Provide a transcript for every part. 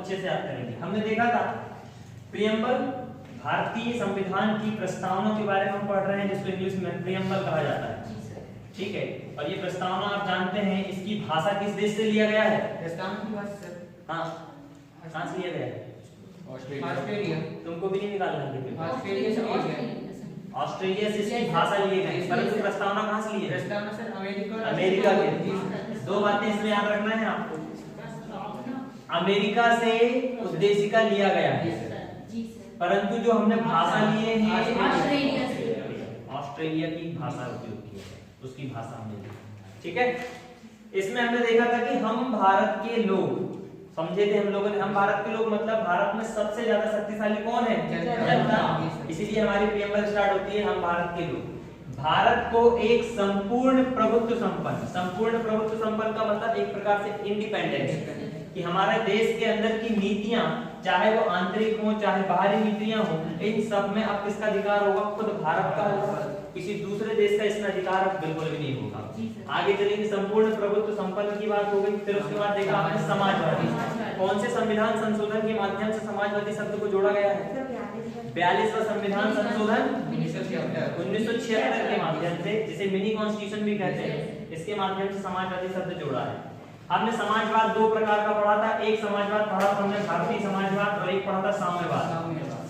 अच्छे से याद करेंगे। हमने देखा था प्रियम्बल, भारतीय संविधान की प्रस्तावना के बारे में हम पढ़ रहे हैं, जिसको इंग्लिश में प्रियम्बल कहा जाता है। ठीक है, और ये प्रस्तावना आप जानते हैं, इसकी भाषा किस देश से लिया गया है? प्रस्तावना की भाषा सर, हाँ, कहाँ से लिया गया है? ऑस्ट्रेलिया। तुमको भी नहीं निकालना है, ऑस्ट्रेलिया से लिया गया। ऑस्ट्रेलिया से इसकी भाषा लिए गए, परंतु प्रस्तावना कहाँ से लिए? प्रस्तावना सर अमेरिका के। दो बातें इसमें याद रखना है आपको, अमेरिका से उद्देशिका लिया गया है, परंतु जो हमने भाषा लिए हैं ऑस्ट्रेलिया की भाषा उपयोग की है, उसकी भाषा हमने ली। ठीक है, इसमें हमने देखा था कि हम भारत के लोग समझे थे, हम लोगों ने, हम भारत के लोग मतलब भारत में सबसे ज्यादा शक्तिशाली कौन है? जनता। इसीलिए हमारी प्रियम्बल स्टार्ट होती है हम भारत के लोग। भारत को एक संपूर्ण प्रभुत्व संपन्न, संपूर्ण प्रभुत्व संपन्न का मतलब एक प्रकार से इंडिपेंडेंस, कि हमारे देश के अंदर की नीतियां, चाहे वो आंतरिक हो चाहे बाहरी नीतियां हो, इन सब में अब किसका अधिकार होगा? खुद भारत का होगा, किसी दूसरे देश का इसमें अधिकार बिल्कुल भी नहीं होगा। आगे चलेंगे, संपूर्ण प्रभुत्व संपन्न की बात हो गई। फिर उसके बाद देखा आपने समाजवादी। कौन से संविधान संशोधन के माध्यम से समाजवादी शब्द को जोड़ा गया है? 42वां संविधान संशोधन 1976 के माध्यम से, जिसे मिनी कॉन्स्टिट्यूशन भी कहते हैं, इसके माध्यम से समाजवादी शब्द जोड़ा है। हमने समाजवाद दो प्रकार का पढ़ा था, एक समाजवाद पढ़ा था हमने भारतीय समाजवाद, और एक पढ़ा था साम्यवाद।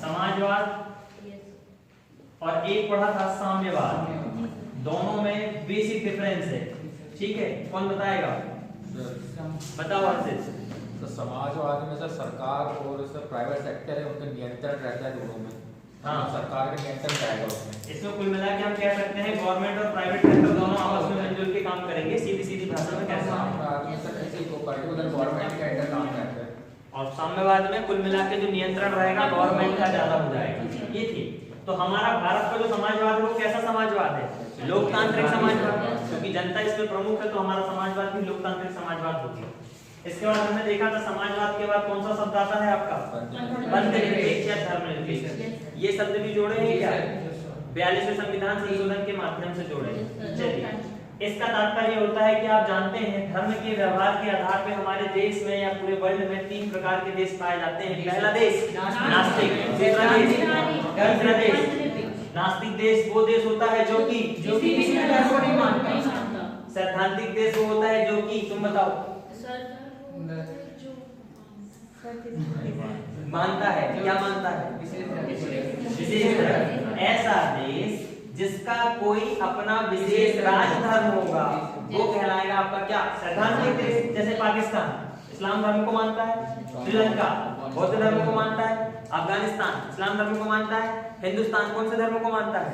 समाजवाद और एक पढ़ा था साम्यवाद, दोनों में बेसिक डिफरेंस है। ठीक है, कौन बताएगा? बताओ हर्षित। तो समाजवाद में सर सरकार और सर प्राइवेट सेक्टर है, उनका नियंत्रण रहता है दोनों में। हाँ, सरकार का नियंत्रण रहेगा उसमें। इसमें कुल मिला के हम कह सकते हैं गवर्नमेंट और प्राइवेट सेक्टर दोनों आपस में मिलजुल के काम करेंगे, सीधी सीधी भाषा में कैसे? किसी को पर्टिकुलर गवर्नमेंट के अंडर काम करते हैं, और साम्यवाद में कुल मिला के जो नियंत्रण रहेगा गवर्नमेंट का ज्यादा हो जाएगा। ये थी। तो हमारा भारत का जो समाजवाद है वो कैसा समाजवाद है? लोकतांत्रिक समाजवाद, क्योंकि जनता इसमें प्रमुख है, तो हमारा समाजवाद भी लोकतांत्रिक समाजवाद होगी। इसके बाद हमने देखा था समाजवाद के बाद कौन सा शब्द आता है आपका? बंधनिरपेक्ष या धर्मनिरपेक्ष। ये शब्द भी जोड़े हैं क्या? 42वें संविधान संशोधन के माध्यम से जोड़े। चलिए, इसका तात्पर्य होता है कि आप जानते हैं धर्म के व्यवहार के आधार पे हमारे देश में या पूरे वर्ल्ड में 3 प्रकार के देश पाए जाते हैं। पहला देश नास्तिक, दूसरा देश, तीसरा देश नास्तिक देश वो देश होता है जो कि किसी धर्म को नहीं मानता। सैद्धांतिक देश वो होता है जो कि, तुम बताओ, मानता है, क्या मानता है? विशेष धर्म। ऐसा देश जिसका कोई अपना विशेष राजधर्म होगा वो कहलाएगा आपका क्या? सैद्धांतिक देश। जैसे पाकिस्तान इस्लाम धर्म को मानता है, श्रीलंका बौद्ध धर्म को मानता है, अफगानिस्तान इस्लाम धर्म को मानता है, हिंदुस्तान कौन से धर्म को मानता है?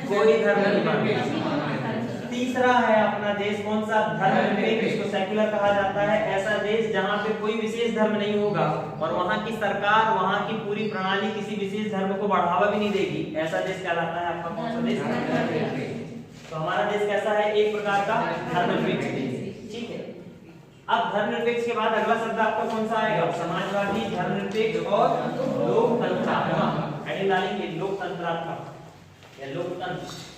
कोई धर्म नहीं मानता। तीसरा है अपना देश, कौन सा? धर्मनिरपेक्ष, इसको सेक्युलर कहा जाता है। ऐसा देश जहां पे कोई विशेष धर्म नहीं होगा और वहां की सरकार, वहां की पूरी प्रणाली किसी विशेष धर्म को बढ़ावा भी नहीं देगी, ऐसा देश कहलाता है आपका कौन सा देश? तो हमारा देश कैसा है? एक प्रकार का धर्मनिरपेक्ष देश। ठीक है, अब धर्मनिरपेक्ष के बाद अगला शब्द आपका कौन सा आएगा? समाजवादी, धर्मनिरपेक्ष और लोकतंत्रात्मक। हेडिंग डालेंगे लोकतंत्रात्मक या लोकतंत्र।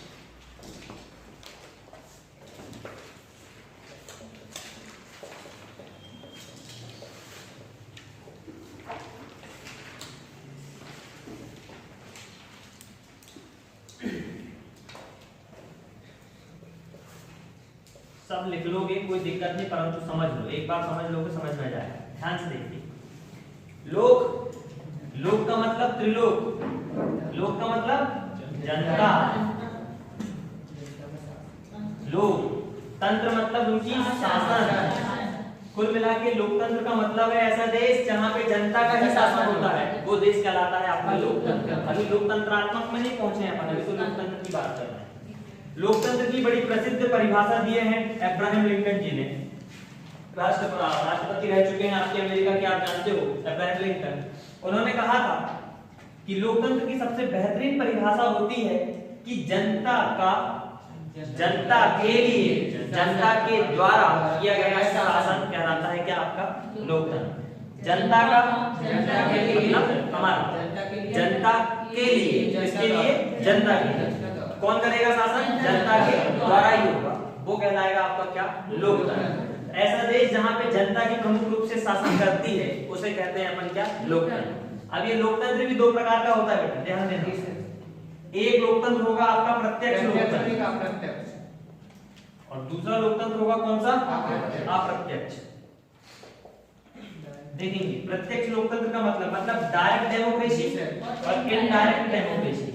सब लिख लोगे, कोई दिक्कत नहीं, परंतु समझ लो, एक बार समझ लोगे समझ में जाएगा। ध्यान से देखिए, लोक, लोक का मतलब त्रिलोक, लोक का मतलब जनता, लोक, तंत्र मतलब उनकी शासन। कुल मिला के लोकतंत्र का मतलब है ऐसा देश जहां पे जनता का ही शासन होता है, वो देश कहलाता है आपका लोकतंत्र। अभी लोकतंत्रात्मक में नहीं पहुंचे हैं अपन, अभी तो लोकतंत्र की बात कर रहे हैं। लोकतंत्र की बड़ी प्रसिद्ध परिभाषा दिए हैं अब्राहम लिंकन जी ने, राष्ट्रपति रह चुके हैं आपके अमेरिका के, आप जानते हो अब्राहम लिंकन। उन्होंने कहा था कि लोकतंत्र की सबसे बेहतरीन परिभाषा होती है कि जनता का, जनता के लिए, जनता के द्वारा किया गया शासन कहलाता है क्या आपका? लोकतंत्र। जनता का, जनता के लिए, हमारा जनता के लिए, किसके लिए? जनता के लिए। कौन करेगा शासन? जनता के द्वारा ही होगा, वो कहलाएगा आपका क्या? लोकतंत्र। ऐसा देश जहां पे जनता की प्रमुख रूप से शासन करती है उसे कहते हैं अपन क्या, लोकतंत्र। अब ये लोकतंत्र भी दो प्रकार का होता है बेटा, ध्यान देना। एक लोकतंत्र होगा आपका प्रत्यक्ष लोकतंत्र, और दूसरा लोकतंत्र होगा कौन सा, अप्रत्यक्ष। देखेंगे प्रत्यक्ष लोकतंत्र का मतलब डायरेक्ट डेमोक्रेसी और इनडायरेक्ट डेमोक्रेसी।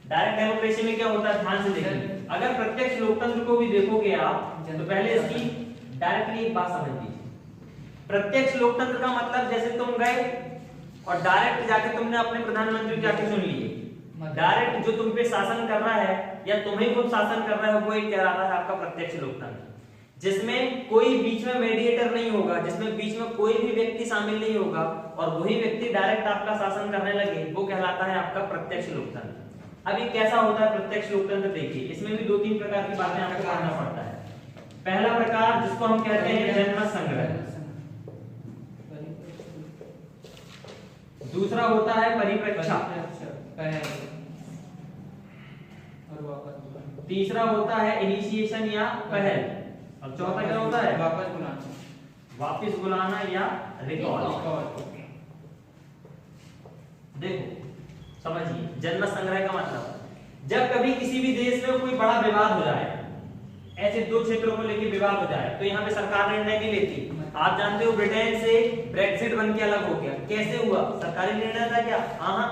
डायरेक्ट डेमोक्रेसी में क्या होता है, ध्यान से देखिए। अगर प्रत्यक्ष लोकतंत्र को भी देखोगे आप तो पहले इसकी डायरेक्टली एक बात समझ लीजिए। प्रत्यक्ष लोकतंत्र का मतलब जैसे तुम गए और डायरेक्ट जाके तुमने अपने प्रधानमंत्री जाके सुन लिए। डायरेक्ट जो तुम पे शासन कर रहा है या तुम्हें खुद शासन कर रहा है वो एक कहलाता है आपका प्रत्यक्ष लोकतंत्र, जिसमें कोई बीच में मेडिएटर नहीं होगा, जिसमें बीच में कोई भी व्यक्ति शामिल नहीं होगा और वही व्यक्ति डायरेक्ट आपका शासन करने लगे, वो कहलाता है आपका प्रत्यक्ष लोकतंत्र। अब ये कैसा होता है प्रत्यक्ष लोकतंत्र, देखिए इसमें भी दो तीन प्रकार की बातें आपको करना पड़ता है। पहला प्रकार जिसको हम कहते हैं जनमत संग्रह, दूसरा होता है परिप्रेक्षा, तीसरा होता है इनिशिएशन या पहल, और चौथा क्या होता है वापस बुलाना या रिकॉल। देखो समझिए जनमत संग्रह का मतलब जब कभी किसी भी देश में कोई बड़ा विवाद हो जाए, ऐसे दो क्षेत्रों को लेकर विवाद हो जाए, तो यहाँ पे सरकार निर्णय नहीं लेती। आप जानते हो ब्रिटेन से ब्रेक्सिट बन के अलग हो गया, कैसे हुआ, सरकारी निर्णय था क्या, हाँ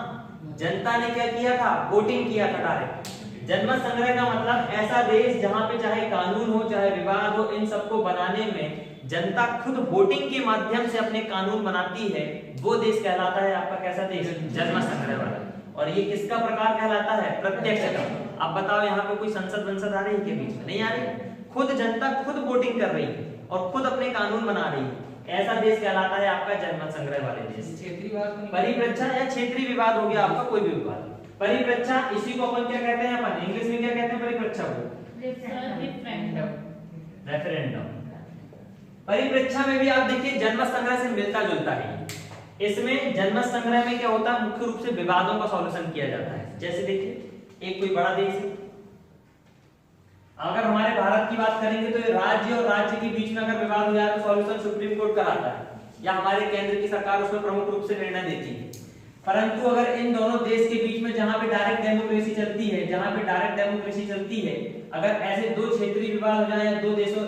जनता ने क्या किया था, वोटिंग किया था डायरेक्ट। जनमत संग्रह का मतलब ऐसा देश जहां पे चाहे कानून हो चाहे विवाद हो, इन सबको बनाने में जनता खुद वोटिंग के माध्यम से अपने कानून बनाती है, वो देश कहलाता है आपका कैसा देश, जनमत संग्रह वाला। और ये किसका प्रकार कहलाता है, प्रत्यक्ष का। अब बताओ यहाँ पे कोई संसद वंसद आ रही है के बीच में, नहीं आ रही, खुद जनता खुद वोटिंग कर रही है और खुद अपने कानून बना रही है, ऐसा देश कहलाता है आपका जनमत संग्रह वाले देश। परिप्रेक्षा या क्षेत्रीय विवाद हो गया आपका कोई भी विवाद। परिप्रेक्षा इसी को अपन क्या कहते हैं, अपन इंग्लिश में क्या कहते हैं परिप्रेक्षा को, रेफरेंडम। परिप्रेक्षा में भी आप देखिए जनमत संग्रह से मिलता जुलता है। इसमें जनमत संग्रह में क्या होता है, मुख्य रूप से विवादों का सॉल्यूशन किया जाता है। जैसे देखिए एक कोई बड़ा देश है, अगर हमारे भारत की बात करेंगे तो राज्य और राज्य के बीच में अगर विवाद हो जाए तो सॉल्यूशन सुप्रीम कोर्ट कराता है या हमारे केंद्र की सरकार उसमें प्रमुख रूप से निर्णय देती है। परंतु अगर इन दोनों देश के बीच में जहां पे डायरेक्ट डेमोक्रेसी चलती है, जहां पे डायरेक्ट डेमोक्रेसी चलती है, अगर ऐसे दो क्षेत्रीय विवाद हो जाए या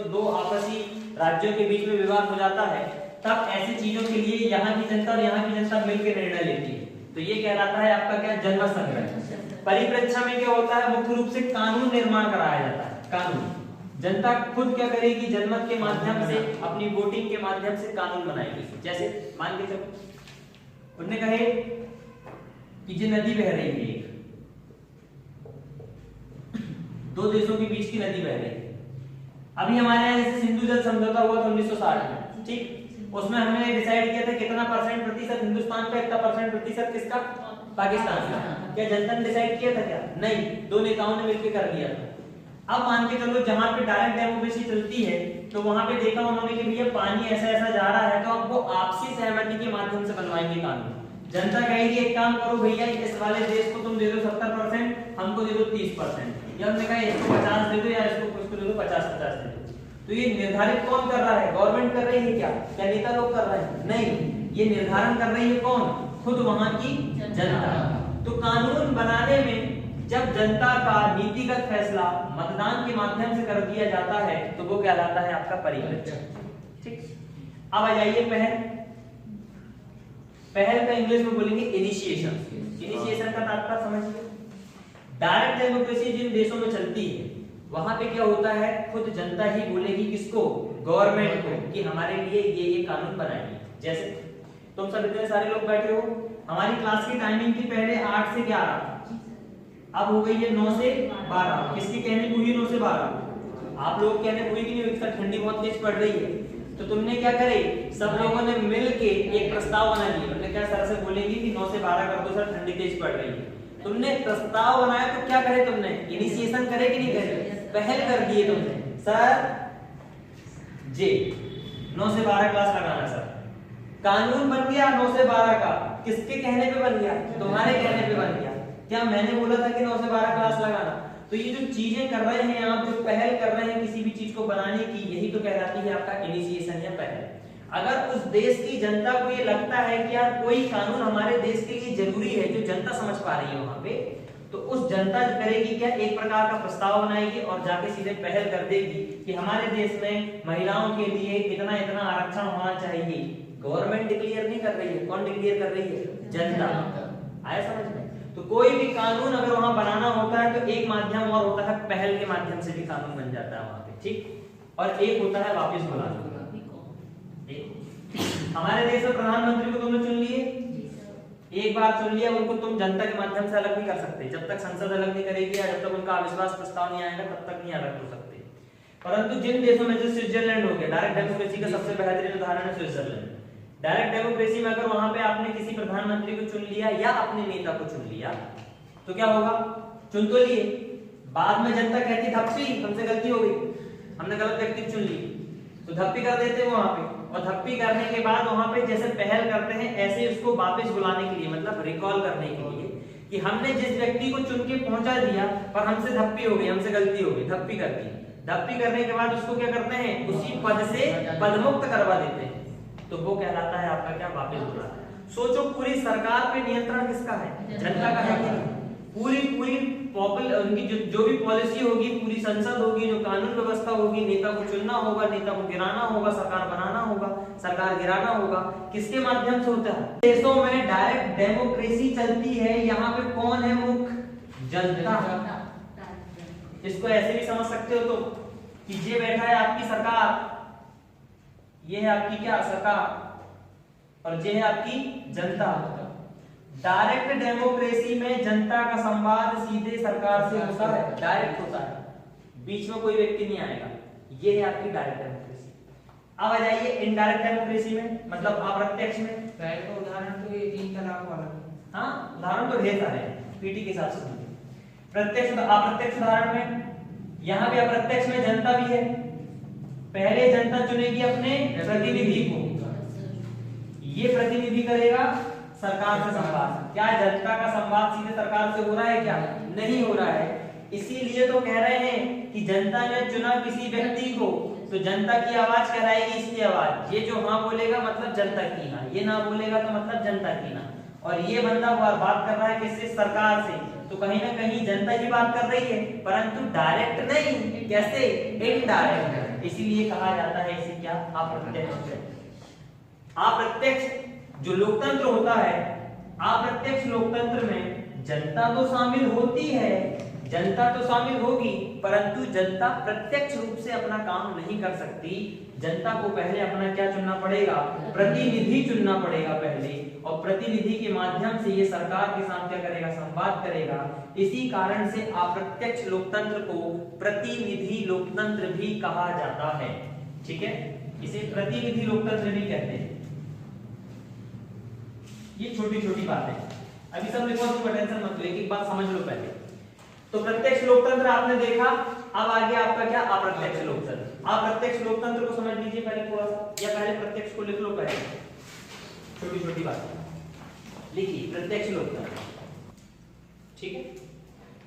दो आपसी राज्यों के बीच में विवाद हो जाता है, तब ऐसी चीजों के लिए यहाँ की जनता और यहाँ की जनता मिलकर निर्णय लेती है, तो ये कहलाता है आपका क्या, जनमत संग्रह। परिप्रेक्षा में क्या होता है, मुख्य रूप से कानून निर्माण कराया जाता है। कानून जनता खुद क्या करेगी, जनमत के माध्यम से अपनी वोटिंग के माध्यम से कानून बनाएगी। जैसे मान के चलो उन्होंने कहे कि ये नदी बह रही है, दो देशों के बीच की नदी बह रही है। अभी हमारे यहाँ जैसे सिंधु जल समझौता हुआ था 1960 में, ठीक, उसमें हमने डिसाइड किया था कितना प्रतिशत हिंदुस्तान का, इतना प्रतिशत किसका, पाकिस्तान का। क्या जनता ने डिसाइड किया था क्या, नहीं, दो नेताओं ने मिलकर कर लिया था। अब मान के चलो जहां पे डायरेक्ट डेमोक्रेसी चलती है तो वहां पे देखा उन्होंने कि भैया पानी ऐसा ऐसा जा रहा है, तो अब वो आपसी सहमति के माध्यम से बनवाएंगे कानून। जनता कहेगी एक काम करो भैया, इस वाले देश को तुम दे दो 70%, हमको दे दो 30%, या हमने कहा इसको 50 दे दो या इसको दे दो 50-50 दे दो। तो ये निर्धारित कौन कर रहा है, गवर्नमेंट कर रही है क्या नेता लोग कर रहे हैं, नहीं, ये निर्धारण कर रही है कौन, खुद वहां की जनता। तो कानून बनाने में जब जनता का नीतिगत फैसला मतदान के माध्यम से कर दिया जाता है तो वो कहलाता है आपका परिप्रेक्ष्य। ठीक, अब आ जाइए पहल। पहल का इंग्लिश में बोलेंगे इनिशिएशन। इनिशिएशन का तात्पर्य समझिए, डायरेक्ट डेमोक्रेसी जिन देशों में चलती है वहां पे क्या होता है, खुद जनता ही बोलेगी किसको, गवर्नमेंट को, कि हमारे लिए ये कानून बनाइए। जैसे तुम सब इतने सारे लोग बैठे हो, हमारी क्लास की टाइमिंग थी पहले 8 से 11, अब हो गई है 9 से 12। किसकी कहने पूरी 9 से 12, आप लोग कहने पूरी की नहीं, ठंडी बहुत तेज पड़ रही है। तो तुमने क्या करे, सब लोगों ने मिलके एक प्रस्ताव बना लिया। तुमने क्या सर से बोलेंगे कि 9 से 12 कर दो सर, ठंडी तेज पड़ रही है। तुमने प्रस्ताव बनाया तो क्या करे, तुमने इनिशिएशन करे कि नहीं करे, पहल कर दिए तुमने, सर जे 9 से 12 क्लास लगाना सर। कानून बन गया 9 से 12 का, किसके कहने पे बन गया, तुम्हारे कहने पे बन गया। क्या मैंने बोला था कि 9 से 12 क्लास लगाना, तो ये जो चीजें कर रहे हैं आप, जो पहल कर रहे हैं किसी भी चीज को बनाने की, यही तो कहलाती है आपका इनिशिएशन या पहल। अगर उस देश की जनता को ये लगता है कि यार कोई कानून हमारे देश के लिए जरूरी है, जो जनता समझ पा रही है वहां पे, तो उस जनता करेगी क्या, एक प्रकार का प्रस्ताव बनाएगी और जाके सीधे पहल कर देगी कि हमारे देश में महिलाओं के लिए इतना इतना आरक्षण होना चाहिए। गवर्नमेंट डिक्लेयर नहीं कर रही है, कौन डिक्लेयर कर रही है, जनता। आया समझ में? तो कोई भी कानून अगर वहां बनाना होता है तो एक माध्यम और होता है, पहल के माध्यम से भी कानून बन जाता है वहां पे, ठीक। और एक होता है वापस बुलाना। हमारे देश में प्रधानमंत्री को तुमने चुन लिए, एक बार चुन लिया, उनको तुम जनता के माध्यम से अलग नहीं कर सकते। जब तक संसद अलग नहीं करेगी या जब तक उनका अविश्वास प्रस्ताव नहीं आएगा तब तक नहीं अलग हो सकते। परंतु जिन देशों में, जैसे स्विट्जरलैंड हो गया, डायरेक्ट डेमोक्रेसी का सबसे बेहतरीन उदाहरण है स्विट्जरलैंड। डायरेक्ट डेमोक्रेसी में अगर वहां पे आपने किसी प्रधानमंत्री को चुन लिया या अपने नेता को चुन लिया तो क्या होगा, चुन तो लिए, बाद में जनता कहती धप्पी, हमसे गलती हो गई, हमने गलत व्यक्ति चुन ली, तो धप्पी कर देते वहां पे। और धप्पी करने के बाद वहां पे जैसे पहल करते हैं ऐसे उसको वापस बुलाने के लिए, मतलब रिकॉल करने के लिए, कि हमने जिस व्यक्ति को चुन के पहुंचा दिया पर हमसे धप्पी हो गई, हमसे गलती हो गई, धप्पी कर दी। धप्पी करने के बाद उसको क्या करते हैं, उसी पद से पदमुक्त करवा देते हैं, तो वो कहलाता है आपका क्या, वापस बुलाना। सोचो पूरी सरकार पे नियंत्रण किसका है, जनता का है कि नहीं? पूरी पॉपुलर उनकी जो भी पॉलिसी होगी, पूरी संसद होगी, जो कानून व्यवस्था होगी, नेता को चुनना होगा, नेता को गिराना होगा, सरकार बनाना होगा, सरकार गिराना होगा, किसके माध्यम से होता है? देशों में डायरेक्ट डेमोक्रेसी चलती है, यहाँ पे कौन है मुख्य, जनता। इसको ऐसे भी समझ सकते हो तो कि ये बैठा है आपकी सरकार, ये है आपकी क्या सरकार, और ये है आपकी जनता। डायरेक्ट डेमोक्रेसी में जनता का संवाद सीधे सरकार से होता है, डायरेक्ट होता है, बीच में कोई व्यक्ति नहीं आएगा, ये है आपकी डायरेक्ट डेमोक्रेसी। अब आ जाइए इनडायरेक्ट डेमोक्रेसी में, मतलब अप्रत्यक्ष में। पहले का उदाहरण तो ये 3 तलाक वाला, हाँ उदाहरण तो ढेर सारे हैं, पीटी के हिसाब से। प्रत्यक्ष अप्रत्यक्ष उदाहरण में, यहाँ भी अप्रत्यक्ष में जनता भी है, पहले जनता चुनेगी अपने प्रतिनिधि को, ये प्रतिनिधि करेगा सरकार से संवाद। क्या जनता का संवाद सीधे सरकार से हो रहा है, क्या नहीं हो रहा है? इसीलिए तो कह रहे हैं कि जनता ने चुना किसी व्यक्ति को तो जनता की आवाज कहलाएगी इसकी आवाज। ये जो हाँ बोलेगा मतलब जनता की हाँ, ये ना बोलेगा तो मतलब जनता की ना। और ये बंदा बात कर रहा है किससे, सरकार से, तो कहीं ना कहीं जनता ही बात कर रही है, परंतु डायरेक्ट नहीं, कैसे, इनडायरेक्ट। इसीलिए कहा जाता है इसे क्या, अप्रत्यक्ष। अप्रत्यक्ष जो लोकतंत्र होता है, अप्रत्यक्ष लोकतंत्र में जनता तो शामिल होती है, जनता तो शामिल होगी, परंतु जनता प्रत्यक्ष रूप से अपना काम नहीं कर सकती। जनता को पहले अपना क्या चुनना पड़ेगा, प्रतिनिधि चुनना पड़ेगा पहले, और प्रतिनिधि के माध्यम से ये सरकार के साथ क्या करेगा, संवाद करेगा। इसी कारण से अप्रत्यक्ष लोकतंत्र को प्रतिनिधि लोकतंत्र भी कहा जाता है, ठीक है, इसे प्रतिनिधि लोकतंत्र भी कहते हैं। ये छोटी छोटी बातें अभी सब लिखो, तुम टेंशन मत लो, एक एक बात समझ लो पहले। तो प्रत्यक्ष लोकतंत्र आपने देखा, अब आगे आपका क्या, अप्रत्यक्ष लोकतंत्र। अप्रत्यक्ष लोकतंत्र को समझ लीजिए पहले थोड़ा सा, या पहले प्रत्यक्ष को लिख लो पहले, छोटी छोटी बातें लिखिए। प्रत्यक्ष लोकतंत्र, ठीक है,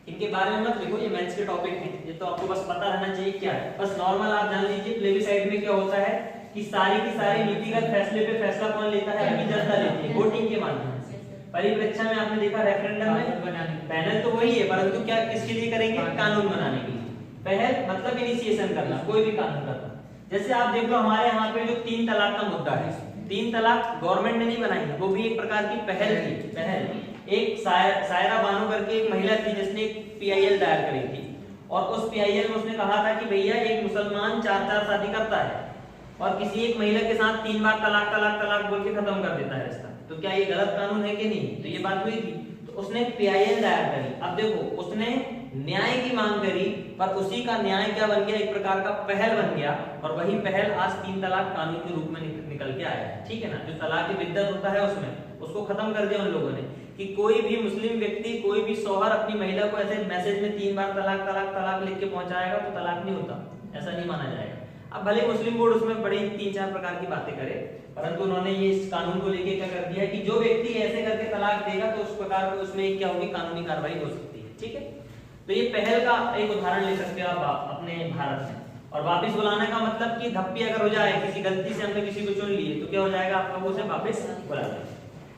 इनके बारे में मत लिखो, ये मेंस के टॉपिक हैं, ये तो आपको बस पता रहना चाहिए क्या है। बस नॉर्मल आप जान लीजिए प्लेबिसाइड में क्या होता है कि सारी की सारी नीतिगत फैसले पे फैसला कौन लेता है, आपकी जनता लेती है, वोटिंग के माध्यम से। परिपरीक्षा में आपने देखा रेफरेंडम में पैनल तो वही है, परंतु क्या किसके लिए करेंगे, कानून बनाने के लिए। पहल मतलब इनिशिएशन करना, कोई भी कानून करना। जैसे आप देख लो हमारे यहाँ पे जो 3 तलाक का मुद्दा है, 3 तलाक गवर्नमेंट ने नहीं बनाई, वो भी एक प्रकार की पहल थी। पहल एक सायरा बानो करके एक महिला थी जिसने एक PIL दायर करी थी, और उस PIL में उसने कहा था कि भैया एक मुसलमान 4 शादी करता है और किसी एक महिला के साथ 3 बार तलाक तलाक तलाक बोल के खत्म कर देता है रिश्ता, तो क्या ये गलत कानून है कि नहीं? तो ये बात हुई थी, तो उसने PIL दायर करी। अब देखो उसने न्याय की मांग करी, पर उसी का न्याय क्या बन गया, एक प्रकार का पहल बन गया, और वही पहल आज 3 तलाक कानून के रूप में निकल के आया है, ठीक है ना। जो तलाक की बिद्दत होता है उसमें उसको खत्म कर दिया उन लोगों ने कि कोई भी मुस्लिम व्यक्ति, कोई भी शौहर अपनी महिला को ऐसे मैसेज में 3 बार तलाक तलाक तलाक लिख के पहुंचाएगा तो तलाक नहीं होता, ऐसा नहीं माना जाएगा। अब भले मुस्लिम बोर्ड उसमें बड़ी 3-4 प्रकार की बातें करे, परंतु उन्होंने ये इस कानून को लेके क्या कर दिया कि जो व्यक्ति ऐसे करके तलाक देगा तो उस प्रकार को उसमें क्या होगी, कानूनी कार्रवाई हो सकती है, ठीक है। तो ये पहल का एक उदाहरण ले सकते हो आप अपने भारत में। और वापस बुलाने का मतलब कि धप्पी अगर हो जाए, किसी गलती से हमने किसी को चुन लिए तो क्या हो जाएगा, आप लोगों से वापस बुला देंगे।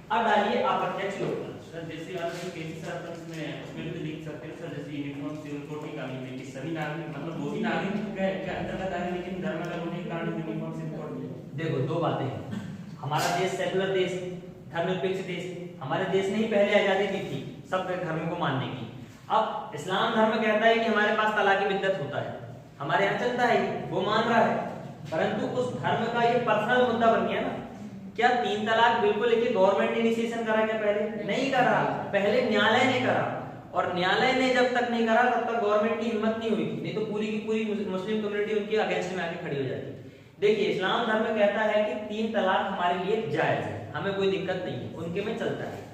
अब डालिए अप्रत्यक्ष लोकतंत्र। सर जैसे आप केसी सर में उसमें भी लिख सकते हैं सर, जैसे यूनिफॉर्म सिविल कोड की कानून में कि सभी नागरिक मतलब वो भी नागरिक के अंतर्गत आए, लेकिन धर्म अलग होने के कारण यूनिफॉर्म सिविल कोड में देखो दो बातें हैं। हमारा देश सेकुलर देश, धर्मनिरपेक्ष देश है। हमारे देश ने ही पहले आजादी दी थी सब धर्म को मानने की। अब इस्लाम धर्म कहता है कि हमारे पास तलाक बिद्दत होता है, हमारे यहाँ चलता है, वो मान रहा है, परंतु उस धर्म का ये पर्सनल मुद्दा बन गया ना। क्या 3 तलाक बिल्कुल लेके गवर्नमेंट इनिशिएशन करा क्या? पहले नहीं करा, पहले न्यायालय ने करा। और न्यायालय ने जब तक नहीं करा तब तक गवर्नमेंट की हिम्मत नहीं हुई, नहीं तो पूरी की पूरी मुस्लिम कम्युनिटी उनके अगेंस्ट में आके खड़ी हो जाती। देखिए इस्लाम धर्म कहता है कि 3 तलाक हमारे लिए जायज है, हमें कोई दिक्कत नहीं है, उनके में चलता है।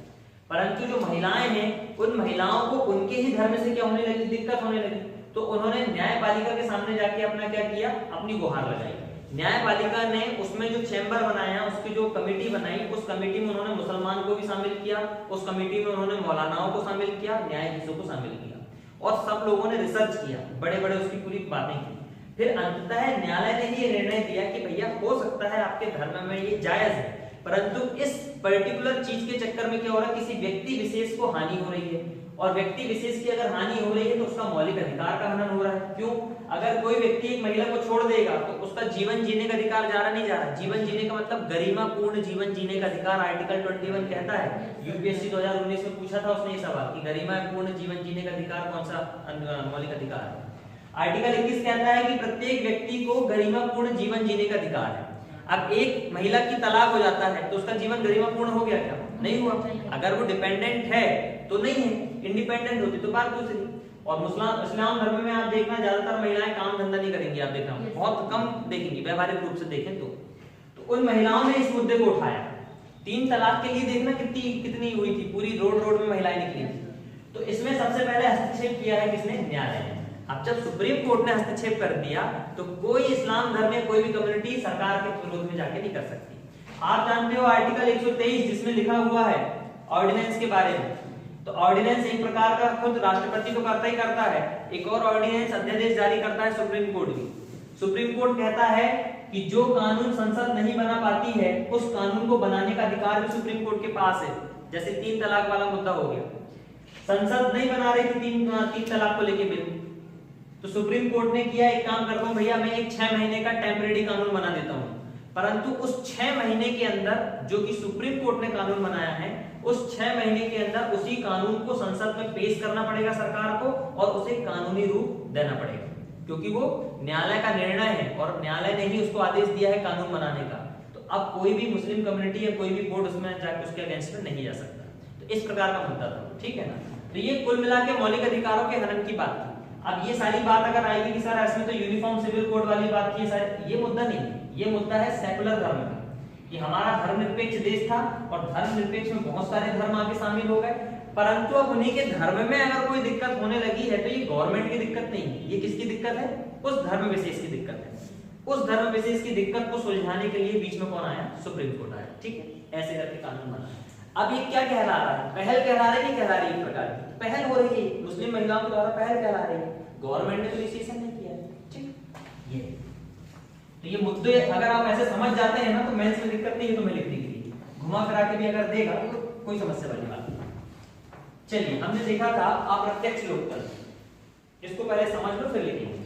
परंतु जो महिलाएं हैं उन महिलाओं को उनके ही धर्म से क्या होने लगी, दिक्कत होने लगी। तो उन्होंने न्यायपालिका के सामने जाके अपना क्या किया, अपनी गुहार लगाई। न्यायपालिका ने उसमें जो चैम्बर बनाया, उसकी जो कमेटी बनाई, उस कमेटी में उन्होंने मुसलमान को भी शामिल किया, उस कमेटी में उन्होंने मौलानाओं को शामिल किया, न्यायाधीशों को शामिल किया, और सब लोगों ने रिसर्च किया, बड़े बड़े उसकी पूरी बातें की। फिर अंततः न्यायालय ने ही निर्णय दिया कि भैया हो सकता है आपके धर्म में ये जायज है, परंतु इस पर्टिकुलर चीज के चक्कर में क्या हो रहा है, किसी व्यक्ति विशेष को हानि हो रही है, और व्यक्ति विशेष की अगर हानि हो रही है तो उसका मौलिक अधिकार का हनन हो रहा है। क्यों? अगर कोई व्यक्ति एक महिला को छोड़ देगा तो उसका जीवन जीने का अधिकार जा रहा नहीं जा रहा। जीवन जीने का मतलब गरिमापूर्ण जीवन जीने का अधिकार आर्टिकल 21 कहता है। यूपीएससी 2019 में पूछा था उसने ये सवाल कि गरिमापूर्ण जीवन जीने का अधिकार कौन सा मौलिक अधिकार है। आर्टिकल 21 कहता है कि प्रत्येक व्यक्ति को गरिमापूर्ण जीवन जीने का अधिकार है। अब एक महिला की तलाक हो जाता है तो उसका जीवन गरिमापूर्ण हो गया क्या? नहीं हुआ। अगर वो डिपेंडेंट है तो नहीं है, इंडिपेंडेंट होती तो बात दूसरी। और इस्लाम धर्म में आप देखना ज्यादातर महिलाएं काम धंधा नहीं करेंगी, आप देखना बहुत कम देखेंगी, व्यवहारिक रूप से देखें तो उन महिलाओं ने इस मुद्दे को उठाया। 3 तलाक के लिए देखना कितनी हुई थी, पूरी रोड में महिलाएं निकली थी। तो इसमें सबसे पहले हस्तक्षेप किया है किसने? न्यायालय ने। अब जब सुप्रीम कोर्ट ने हस्तक्षेप कर दिया तो कोई इस्लाम धर्म में कोई भी कम्युनिटी सरकार के विरोध में जाके नहीं कर सकती। आप जानते हो आर्टिकल 123 जिसमें लिखा हुआ है ऑर्डिनेंस के बारे में, तो ऑर्डिनेंस एक प्रकार का खुद राष्ट्रपति तो करता ही करता है, एक और ऑर्डिनेंस अध्यादेश जारी करता है सुप्रीम कोर्ट भी। सुप्रीम कोर्ट कहता है कि जो कानून संसद नहीं बना पाती है उस कानून को बनाने का अधिकार भी सुप्रीम कोर्ट के पास है। जैसे 3 तलाक वाला मुद्दा हो गया, संसद नहीं बना रही थी 3 तलाक को लेके बिल, तो सुप्रीम कोर्ट ने किया एक काम करता हूं भैया मैं एक 6 महीने का टेम्परेरी कानून बना देता हूं। परंतु उस 6 महीने के अंदर जो कि सुप्रीम कोर्ट ने कानून बनाया है, उस 6 महीने के अंदर उसी कानून को संसद में पेश करना पड़ेगा सरकार को और उसे कानूनी रूप देना पड़ेगा, क्योंकि वो न्यायालय का निर्णय है और न्यायालय ने ही उसको आदेश दिया है कानून बनाने का। तो अब कोई भी मुस्लिम कम्युनिटी या कोई भी बोर्ड उसमें जाकर उसके अगेंस्ट में नहीं जा सकता। तो इस प्रकार का मुद्दा था, ठीक है ना। तो ये कुल मिला के मौलिक अधिकारों के हनन की बात थी। अब ये सारी बात अगर आएगी कि सर इसमें तो यूनिफॉर्म सिविल कोड वाली बात की सर, ये मुद्दा नहीं है। ये मुद्दा है सेकुलर धर्म का कि हमारा धर्मनिरपेक्ष देश था और धर्मनिरपेक्ष में बहुत सारे धर्म आके शामिल हो गए, परंतु अब उन्हीं के धर्म में अगर कोई दिक्कत होने लगी है तो ये गवर्नमेंट की दिक्कत नहीं है, ये किसकी दिक्कत है? उस धर्म विशेष की दिक्कत है। उस धर्म विशेष की दिक्कत को सुलझाने के लिए बीच में कौन आया? सुप्रीम कोर्ट आया, ठीक है। ऐसे करके कानून बना। अब ये क्या कहला रहा है? पहल कहला रही है, कहला रही है, एक प्रकार की पहल हो रही है मुस्लिम महिलाओं के द्वारा, पहल कहला रही है, गवर्नमेंट ने तो इनिशिएशन नहीं किया है, ठीक। ये तो ये मुद्दे अगर आप ऐसे समझ जाते हैं ना तो मेंस में दिक्कत नहीं है तुम्हें लिखने के लिए, घुमा फिरा के भी अगर देगा तो कोई समस्या वाली बात नहीं। चलिए हमने देखा था अप्रत्यक्ष लोकतंत्र, इसको पहले समझ लो फिर लिखेंगे।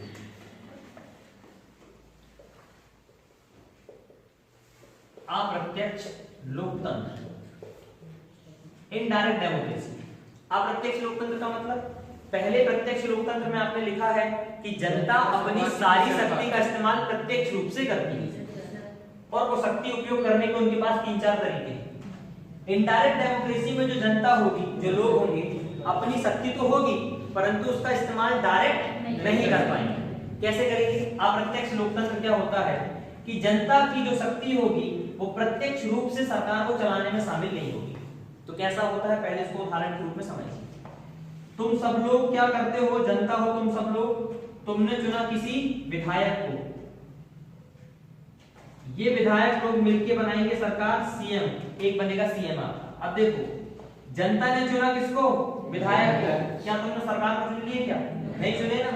अप्रत्यक्ष लोकतंत्र, इनडायरेक्ट डेमोक्रेसी। अप्रत्यक्ष लोकतंत्र का मतलब, पहले प्रत्यक्ष लोकतंत्र में आपने लिखा है कि जनता अपनी सारी शक्ति का इस्तेमाल प्रत्यक्ष रूप से करती है और वो शक्ति उपयोग करने के उनके पास 3-4 तरीके हैं। इनडायरेक्ट डेमोक्रेसी में जो जनता होगी, जो लोग होंगे, अपनी शक्ति तो होगी परंतु उसका इस्तेमाल डायरेक्ट नहीं कर पाएंगे। कैसे करेंगे? अप्रत्यक्ष लोकतंत्र क्या होता है कि जनता की जो शक्ति होगी वो प्रत्यक्ष रूप से सरकार को चलाने में शामिल नहीं होगी। तो कैसा होता है, पहले इसको उदाहरण के रूप में समझिए। तुम सब लोग क्या करते हो, जनता हो तुम सब लोग, तुमने चुना किसी विधायक को, ये विधायक लोग मिलके बनाएंगे सरकार, सीएम एक बनेगा सीएम आपका। अब देखो जनता ने चुना किसको? विधायक को। क्या तुमने सरकार को चुन लिया क्या? नहीं चुने ना।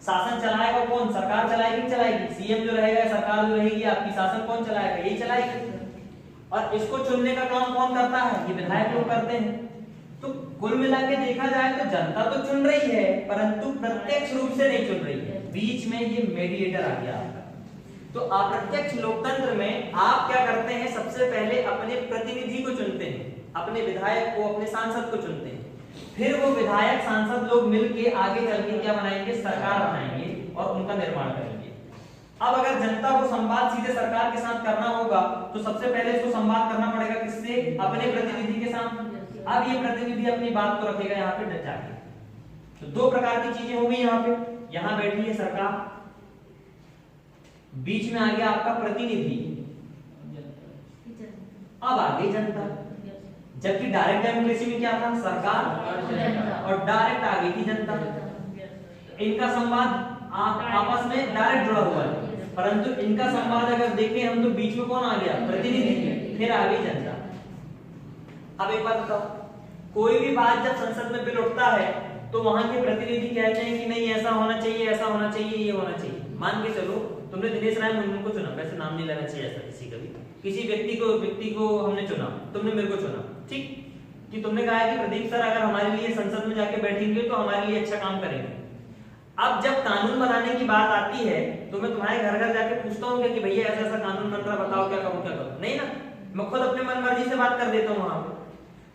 शासन चलाएगा कौन? सरकार चलाएगी, चलाएगी। सीएम जो रहेगा, सरकार जो रहेगी आपकी, शासन कौन चलाएगा? यही चलाएगी। और इसको चुनने का काम कौन करता है? ये विधायक लोग करते हैं। तो कुल मिला के देखा जाए तो जनता तो चुन रही है, परंतु प्रत्यक्ष रूप से नहीं चुन रही है। बीच में ये मीडिएटर आ गया आपका। तो अप्रत्यक्ष लोकतंत्र में आप क्या करते हैं? सबसे पहले अपने प्रतिनिधि को चुनते हैं, अपने विधायक को, अपने सांसद को चुनते हैं। फिर वो विधायक सांसद लोग मिलके आगे चल के क्या बनाएंगे? सरकार बनाएंगे और उनका निर्माण करेंगे। अब अगर जनता को संवाद सीधे सरकार के साथ करना होगा तो सबसे पहले इसको संवाद करना पड़ेगा किससे? अपने प्रतिनिधि के साथ। अब ये प्रतिनिधि अपनी बात को रखेगा यहाँ पे जाके। तो दो प्रकार की चीजें हो गई यहाँ पे। यहाँ बैठी है सरकार, बीच में आ गया आपका प्रतिनिधि, अब आ गई जनता। जबकि डायरेक्ट डेमोक्रेसी में क्या था? सरकार और डायरेक्ट आ गई थी जनता। इनका संवाद आपस में डायरेक्ट जुड़ा हुआ है, परंतु इनका संवाद अगर देखें हम तो बीच में कौन आ गया? प्रतिनिधि, फिर आ गई जनता। अब एक बात बताओ, कोई भी बात जब संसद में बिल उठता है तो वहां के प्रतिनिधि कहते हैं कि नहीं ऐसा होना चाहिए, ऐसा होना चाहिए, ये होना चाहिए। मान के चलो तुमने दिनेश राय मुर्मू को चुना, वैसे नाम नहीं लेना चाहिए ऐसा किसी का भी, किसी व्यक्ति को हमने चुना, तुमने मेरे को चुना, ठीक, कि तुमने कहा है कि प्रदीप सर अगर हमारे लिए संसद में जाके बैठेंगे तो हमारे लिए अच्छा काम करेंगे। अब जब कानून बनाने की बात आती है तो मैं तुम्हारे घर घर जाके पूछता हूँ कि भैया ऐसा ऐसा कानून बन रहा, बताओ क्या करूं, क्या करूं? नहीं ना, मैं खुद अपने मन मर्जी से बात कर देता हूँ वहां पे।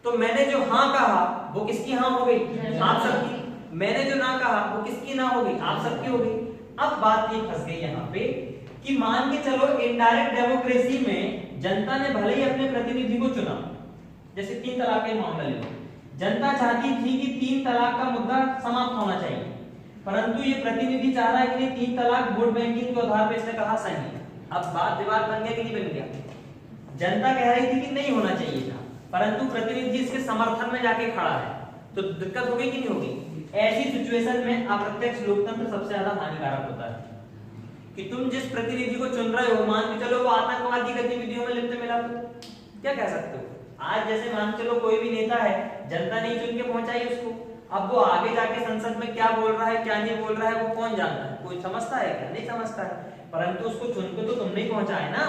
तो मैंने जो हाँ कहा वो किसकी हाँ हो गई? आप सबकी। मैंने जो ना कहा वो किसकी ना हो गई? आप सबकी हो गई। अब बात ये फंस गई यहाँ पे कि मान के चलो इनडायरेक्ट डेमोक्रेसी में जनता ने भले ही अपने प्रतिनिधि को चुना, जैसे 3 तलाक के मामला ले लो, जनता चाहती थी कि 3 तलाक का मुद्दा समाप्त होना चाहिए, परंतु ये प्रतिनिधि चाह रहा है कि 3 तलाक वोट बैंकिंग के आधार पर इसने कहा सही है। अब बात विवाद बन गया कि नहीं बन गया? जनता कह रही थी कि नहीं होना चाहिए था, परंतु प्रतिनिधि इसके समर्थन में जाके खड़ा है, तो दिक्कत होगी कि नहीं होगी? ऐसी सिचुएशन में अप्रत्यक्ष लोकतंत्र सबसे ज्यादा हानिकारक होता है कि तुम जिस प्रतिनिधि को चुन रहे हो, मान के चलो वो आतंकवादी गतिविधियों में लिप्त मिला तो क्या कह सकते हो? आज जैसे मान के चलो कोई भी नेता है, जनता नहीं चुन के पहुंचाई उसको, अब वो आगे जाके संसद में क्या बोल रहा है, क्या नहीं बोल रहा है, वो कौन जानता है? कोई समझता है क्या? नहीं समझता है, परंतु उसको चुन के तो तुमने ही पहुंचा है ना।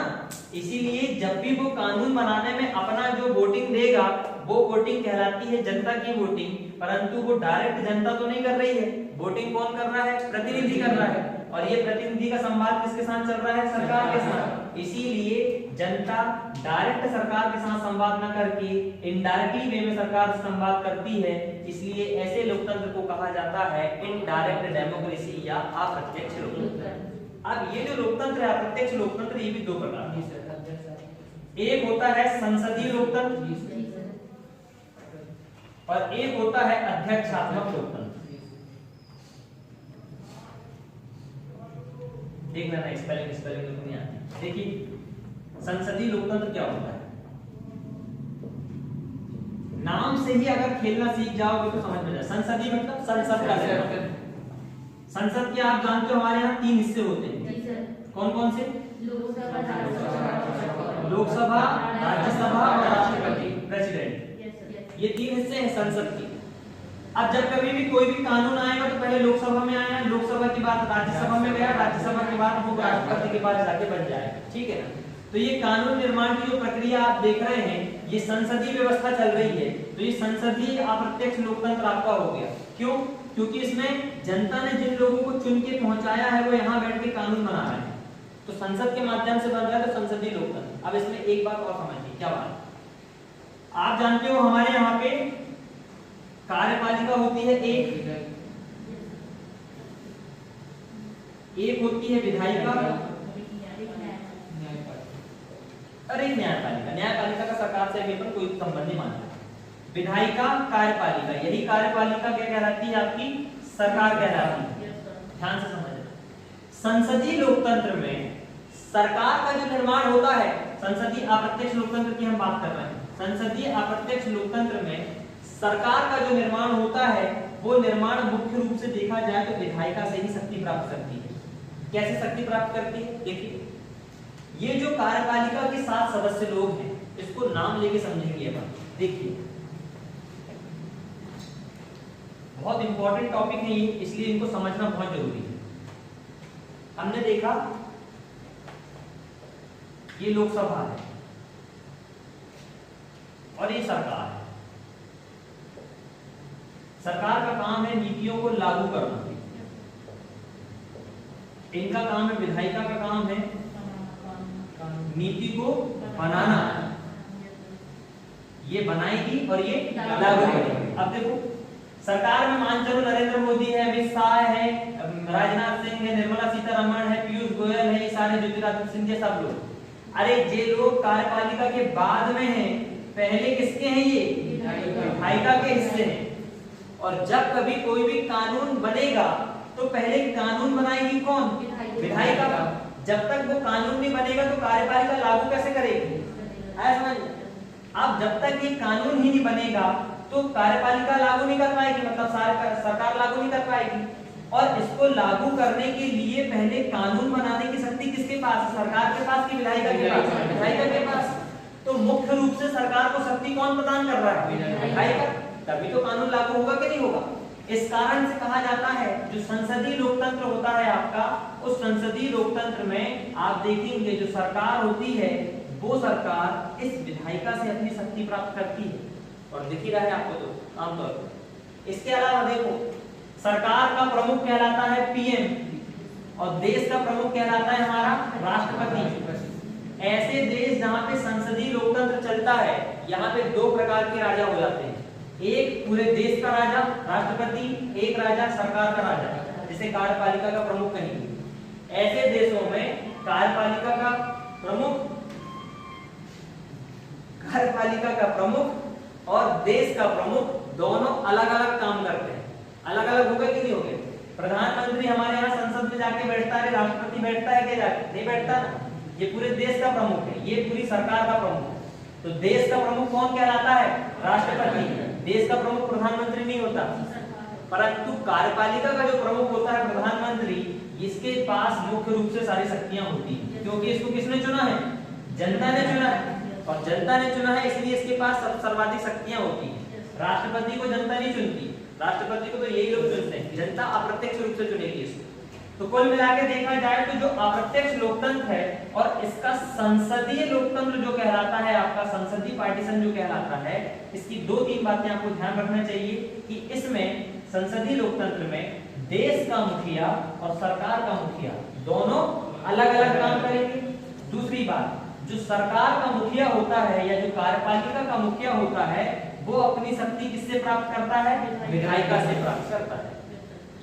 इसीलिए जब भी वो कानून बनाने में अपना जो वोटिंग देगा वो वोटिंग कहलाती है जनता की वोटिंग, परंतु वो डायरेक्ट जनता तो नहीं कर रही है, वोटिंग कौन कर रहा है? प्रतिनिधि कर रहा है। और ये प्रतिनिधि का संवाद किसके साथ चल रहा है? सरकार के साथ। इसीलिए जनता डायरेक्ट सरकार के साथ संवाद न करके इनडायरेक्टली वे में सरकार से संवाद करती है, इसलिए ऐसे लोकतंत्र को कहा जाता है इनडायरेक्ट डेमोक्रेसी या अप्रत्यक्ष लोकतंत्र। अब ये जो लोकतंत्र है अप्रत्यक्ष लोकतंत्र, ये भी 2 प्रकार के, एक होता है संसदीय लोकतंत्र और एक होता है अध्यक्षात्मक लोकतंत्र। देख लेना स्पेलिंग नहीं आती। देखिए संसदीय लोकतंत्र क्या होता है, नाम से ही अगर खेलना सीख जाओगे तो समझ में जाए। संसदीय मतलब संसद का, संसद के आप जानते हो हमारे यहाँ 3 हिस्से होते हैं, कौन कौन से? लोकसभा, राज्यसभा और राष्ट्रपति, प्रेसिडेंट, ये 3 हिस्से हैं संसद के। अब जब कभी भी कोई भी कानून आएगा तो पहले लोकसभा में आया, लोकसभा के बाद राज्यसभा में गया, राज्यसभा के बाद वो राष्ट्रपति के पास जाके बन जाएगा, ठीक है ना। तो ये कानून निर्माण की जो प्रक्रिया आप देख रहे हैं, ये संसदीय व्यवस्था चल रही है, तो ये संसदीय अप्रत्यक्ष लोकतंत्र आपका हो गया। क्यों? क्योंकि इसमें जनता ने जिन लोगों को चुन के पहुंचाया है वो यहाँ बैठ के कानून बना रहे हैं, तो संसद के माध्यम से बन रहा है, तो संसदीय लोकतंत्र। अब इसमें एक बात और समझिए, क्या बात? आप जानते हो हमारे यहाँ पे कार्यपालिका होती है एक होती है विधायिका और एक न्यायपालिका। न्यायपालिका का सरकार से अभी कोई संबंध नहीं मानता। विधायिका, कार्यपालिका, यही कार्यपालिका क्या कहलाती है? आपकी सरकार कहलाती है। ध्यान से समझना, संसदीय लोकतंत्र में सरकार का जो निर्माण होता है, संसदीय अप्रत्यक्ष लोकतंत्र की हम बात कर रहे हैं, संसदीय अप्रत्यक्ष लोकतंत्र में सरकार का जो निर्माण होता है वो निर्माण मुख्य रूप से देखा जाए तो विधायिका से ही शक्ति प्राप्त करती है। कैसे शक्ति प्राप्त करती है? देखिए, ये जो कार्यपालिका के 7 सदस्य लोग हैं, इसको नाम लेके समझेंगे। अब देखिए, बहुत इंपॉर्टेंट टॉपिक है ये, इसलिए इनको समझना बहुत जरूरी है। हमने देखा ये लोकसभा है और ये सरकार है। सरकार का काम है नीतियों को लागू करना, इनका काम है, विधायिका का काम है नीति को बनाना। ये बनाएगी और ये लागू करेगी। अब देखो सरकार में मान चलो नरेंद्र मोदी है, अमित शाह है, राजनाथ सिंह है, निर्मला सीतारमण है, पीयूष गोयल है, ये सारे ज्योतिरादित्य सिंधिया सब लोग। अरे ये लोग कार्यपालिका के बाद में हैं, पहले किसके हैं? ये विधायिका के हिस्से हैं। और जब कभी कोई भी कानून बनेगा तो पहले कानून बनाएगी कौन? विधायिका। जब तक वो कानून नहीं बनेगा तो कार्यपालिका लागू कैसे करेगी? आया समझ? अब जब तक ये कानून ही नहीं बनेगा तो कार्यपालिका लागू नहीं कर पाएगी, मतलब सरकार लागू नहीं कर पाएगी। और इसको लागू करने के लिए पहले कानून बनाने की शक्ति किसके पास? सरकार के पास कि विधायिका के पास? विधायिका के पास। तो मुख्य रूप से सरकार को शक्ति कौन प्रदान कर रहा है? विधायिका। तभी तो कानून लागू होगा कि नहीं होगा। इस कारण से कहा जाता है जो संसदीय लोकतंत्र होता है आपका, उस संसदीय लोकतंत्र में आप देखेंगे जो सरकार होती है वो सरकार इस विधायिका से अपनी शक्ति प्राप्त करती है। और दिख ही रहा है आपको तो आमतौर पर। इसके अलावा देखो सरकार का प्रमुख कहलाता है पीएम और देश का प्रमुख कहलाता है हमारा राष्ट्रपति। ऐसे देश जहां पे संसदीय लोकतंत्र चलता है यहाँ पे दो प्रकार के राजा हो जाते हैं, एक पूरे देश का राजा राष्ट्रपति, एक राजा सरकार का राजा जिसे कार्यपालिका का प्रमुख कहेंगे। ऐसे देशों में कार्यपालिका का प्रमुख और देश का प्रमुख दोनों अलग अलग काम करते हैं। अलग अलग हो गए कि नहीं हो गए? प्रधानमंत्री हमारे यहाँ संसद में जाके बैठता है, राष्ट्रपति बैठता है क्या जाके? नहीं बैठता ना। ये पूरे देश का प्रमुख है, ये पूरी सरकार का प्रमुख है। तो देश का प्रमुख कौन कहलाता है? राष्ट्रपति। देश का प्रमुख प्रधानमंत्री नहीं होता। परंतु कार्यपालिका का जो प्रमुख होता है प्रधानमंत्री, इसके पास मुख्य रूप से सारी शक्तियां होती हैं, क्योंकि इसको किसने चुना है? जनता ने चुना है। और जनता ने चुना है इसलिए इसके पास सर्वाधिक शक्तियां होती हैं। राष्ट्रपति को जनता नहीं चुनती, राष्ट्रपति को तो यही लोग चुनते हैं, जनता अप्रत्यक्ष रूप से चुनेगी इसको। तो कुल मिलाकर देखा जाए तो जो अप्रत्यक्ष लोकतंत्र है और इसका संसदीय लोकतंत्र जो कहलाता है, आपका संसदीय पार्टीशन जो कहलाता है, इसकी दो तीन बातें आपको ध्यान रखना चाहिए कि इसमें संसदीय लोकतंत्र में देश का मुखिया और सरकार का मुखिया दोनों अलग अलग काम करेंगे। दूसरी बात, जो सरकार का मुखिया होता है या जो कार्यपालिका का मुखिया होता है वो अपनी शक्ति किससे प्राप्त करता है? विधायिका से प्राप्त करता है।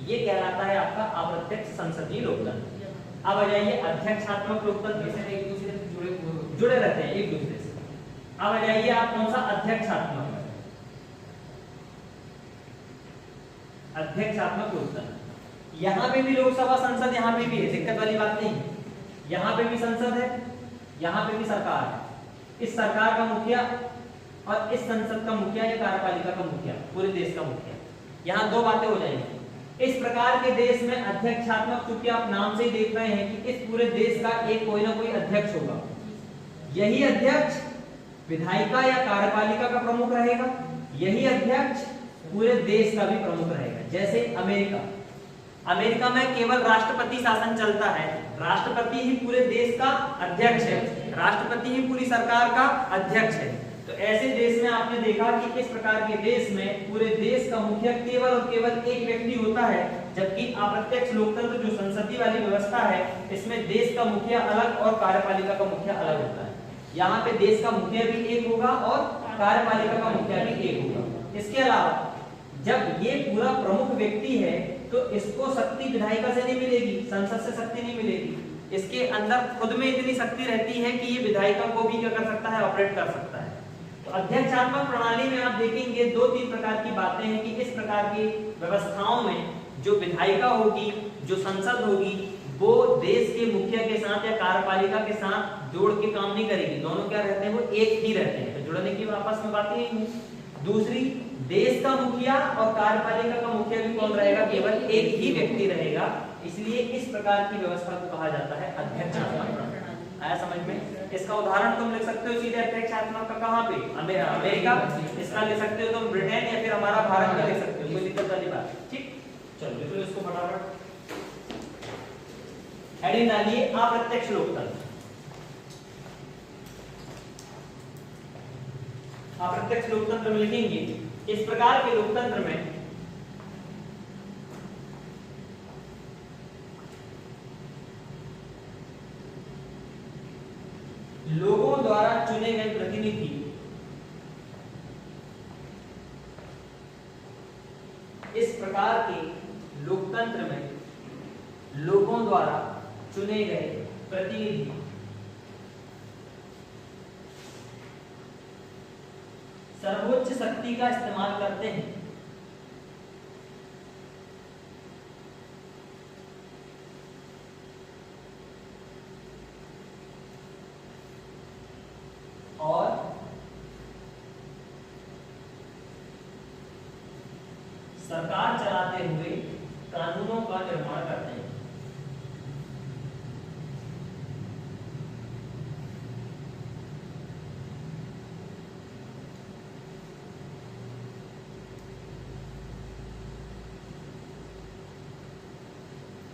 ये कहलाता है आपका अप्रत्यक्ष संसदीय लोकतंत्र। अब आ जाइए अध्यक्षात्मक लोकतंत्र, से एक दूसरे से जुड़े रहते हैं एक दूसरे से। अब आ जाइए आप कौन सा? अध्यक्षात्मक लोकतंत्र। यहाँ पे भी लोकसभा संसद यहाँ पे भी है, दिक्कत वाली बात नहीं है। यहाँ पे भी संसद है, यहाँ पे भी सरकार है। इस सरकार का मुखिया और इस संसद का मुखिया या कार्यपालिका का मुखिया, पूरे देश का मुखिया। यहाँ दो बातें हो जाएंगी। इस प्रकार के देश में अध्यक्षात्मक, क्योंकि आप नाम से ही देख रहे हैं कि इस पूरे देश का एक कोई ना कोई अध्यक्ष होगा। यही अध्यक्ष विधायिका या कार्यपालिका का प्रमुख रहेगा, यही अध्यक्ष पूरे देश का भी प्रमुख रहेगा। जैसे अमेरिका में केवल राष्ट्रपति शासन चलता है, राष्ट्रपति ही पूरे देश का अध्यक्ष है, राष्ट्रपति ही पूरी सरकार का अध्यक्ष है। तो ऐसे देश में आपने देखा कि इस प्रकार के देश में पूरे देश का मुखिया केवल और केवल एक व्यक्ति होता है, जबकि अप्रत्यक्ष लोकतंत्र जो संसदीय वाली व्यवस्था है इसमें देश का मुखिया अलग और कार्यपालिका का मुखिया अलग होता है। यहाँ पे देश का मुखिया भी एक होगा और कार्यपालिका का मुखिया भी एक होगा। इसके अलावा जब ये पूरा प्रमुख व्यक्ति है तो इसको शक्ति विधायिका से नहीं मिलेगी, संसद से शक्ति नहीं मिलेगी। इसके अंदर खुद में इतनी शक्ति रहती है कि ये विधायिका को भी क्या कर सकता है? ऑपरेट कर सकता है। तो अध्यक्षात्मक प्रणाली में आप देखेंगे दो तीन प्रकार की बातें हैं कि इस प्रकार की व्यवस्थाओं में जो विधायिका होगी, जो संसद होगी, वो देश के मुखिया के साथ या कार्यपालिका के साथ जोड़ के काम नहीं करेगी। दोनों क्या रहते हैं? वो एक ही रहते हैं। तो जुड़ने की आपस में बातें ही। दूसरी, देश का मुखिया और कार्यपालिका का मुखिया भी कौन रहेगा? केवल एक ही व्यक्ति रहेगा। इसलिए इस प्रकार की व्यवस्था को कहा जाता है अध्यक्षात्मक प्रणाली। आया समझ में? इसका उदाहरण तुम लिख सकते हो सीधे अध्यक्षात्मक का कहाँ पे, अमेरिका, इसका लिख सकते हो तुम ब्रिटेन, या फिर हमारा भारत का लिख सकते हो, कोई दिक्कत वाली बात। ठीक, चलो लिखो इसको फटाफट। हेडिंग डालिए अप्रत्यक्ष लोकतंत्र। अप्रत्यक्ष लोकतंत्र में लिखेंगे इस प्रकार के लोकतंत्र में लोगों द्वारा चुने गए प्रतिनिधि इस प्रकार के लोकतंत्र में लोगों द्वारा चुने गए प्रतिनिधि सर्वोच्च शक्ति का इस्तेमाल करते हैं और सरकार चलाते हुए कानूनों का निर्माण करते हैं।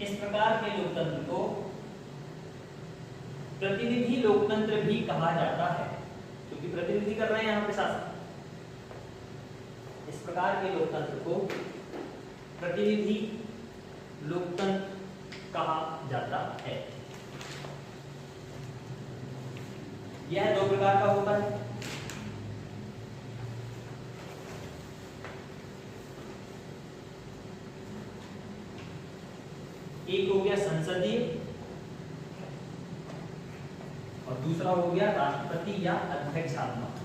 इस प्रकार के लोकतंत्र को प्रतिनिधि लोकतंत्र भी कहा जाता है, क्योंकि प्रतिनिधि कर रहे हैं यहाँ पे शासन। इस प्रकार के लोकतंत्र को प्रतिनिधि लोकतंत्र कहा जाता है। यह दो प्रकार का होता है। एक हो गया संसदीय और दूसरा हो गया राष्ट्रपति या अध्यक्षात्मक।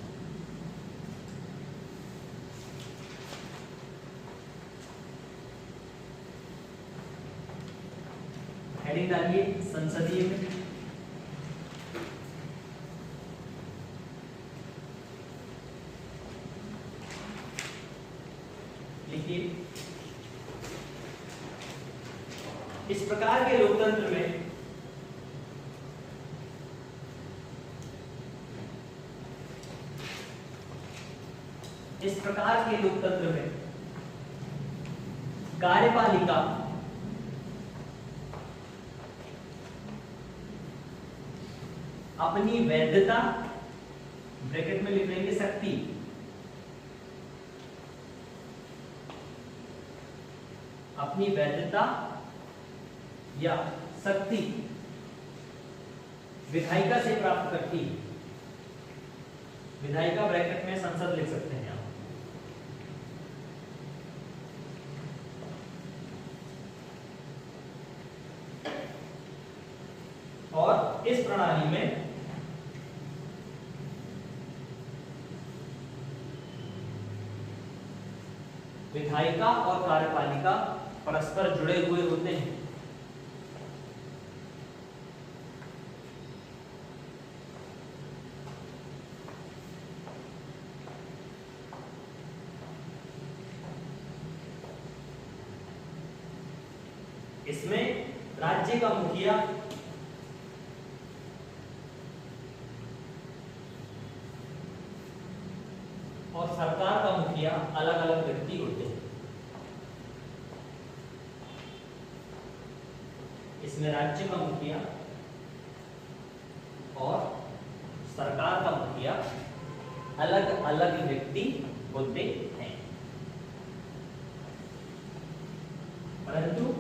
हेडिंग डालिए संसदीय में। लिखिए इस प्रकार के लोकतंत्र में कार्यपालिका अपनी वैधता ब्रैकेट में लिख लेंगे शक्ति अपनी वैधता या शक्ति विधायिका से प्राप्त करती है। विधायिका ब्रैकेट में संसद लिख सकते हैं आप। और इस प्रणाली में विधायिका और कार्यपालिका परस्पर जुड़े हुए होते हैं। इसमें राज्य का मुखिया और सरकार का मुखिया अलग अलग व्यक्ति होते हैं। इसमें राज्य का मुखिया और सरकार का मुखिया अलग अलग व्यक्ति होते हैं, परंतु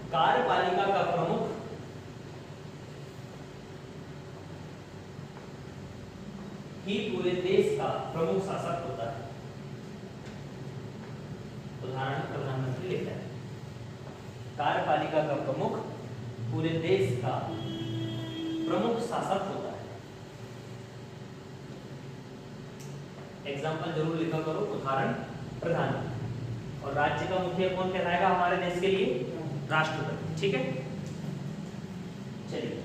कार्यपालिका का प्रमुख ही पूरे देश का प्रमुख शासक होता है। उदाहरण प्रधानमंत्री लेता है। कार्यपालिका का प्रमुख पूरे देश का प्रमुख शासक होता है। एग्जाम्पल जरूर लिखा करो। उदाहरण प्रधानमंत्री। और राज्य का मुखिया कौन कहलाएगा हमारे देश के लिए? राष्ट्रपति। ठीक है, चलिए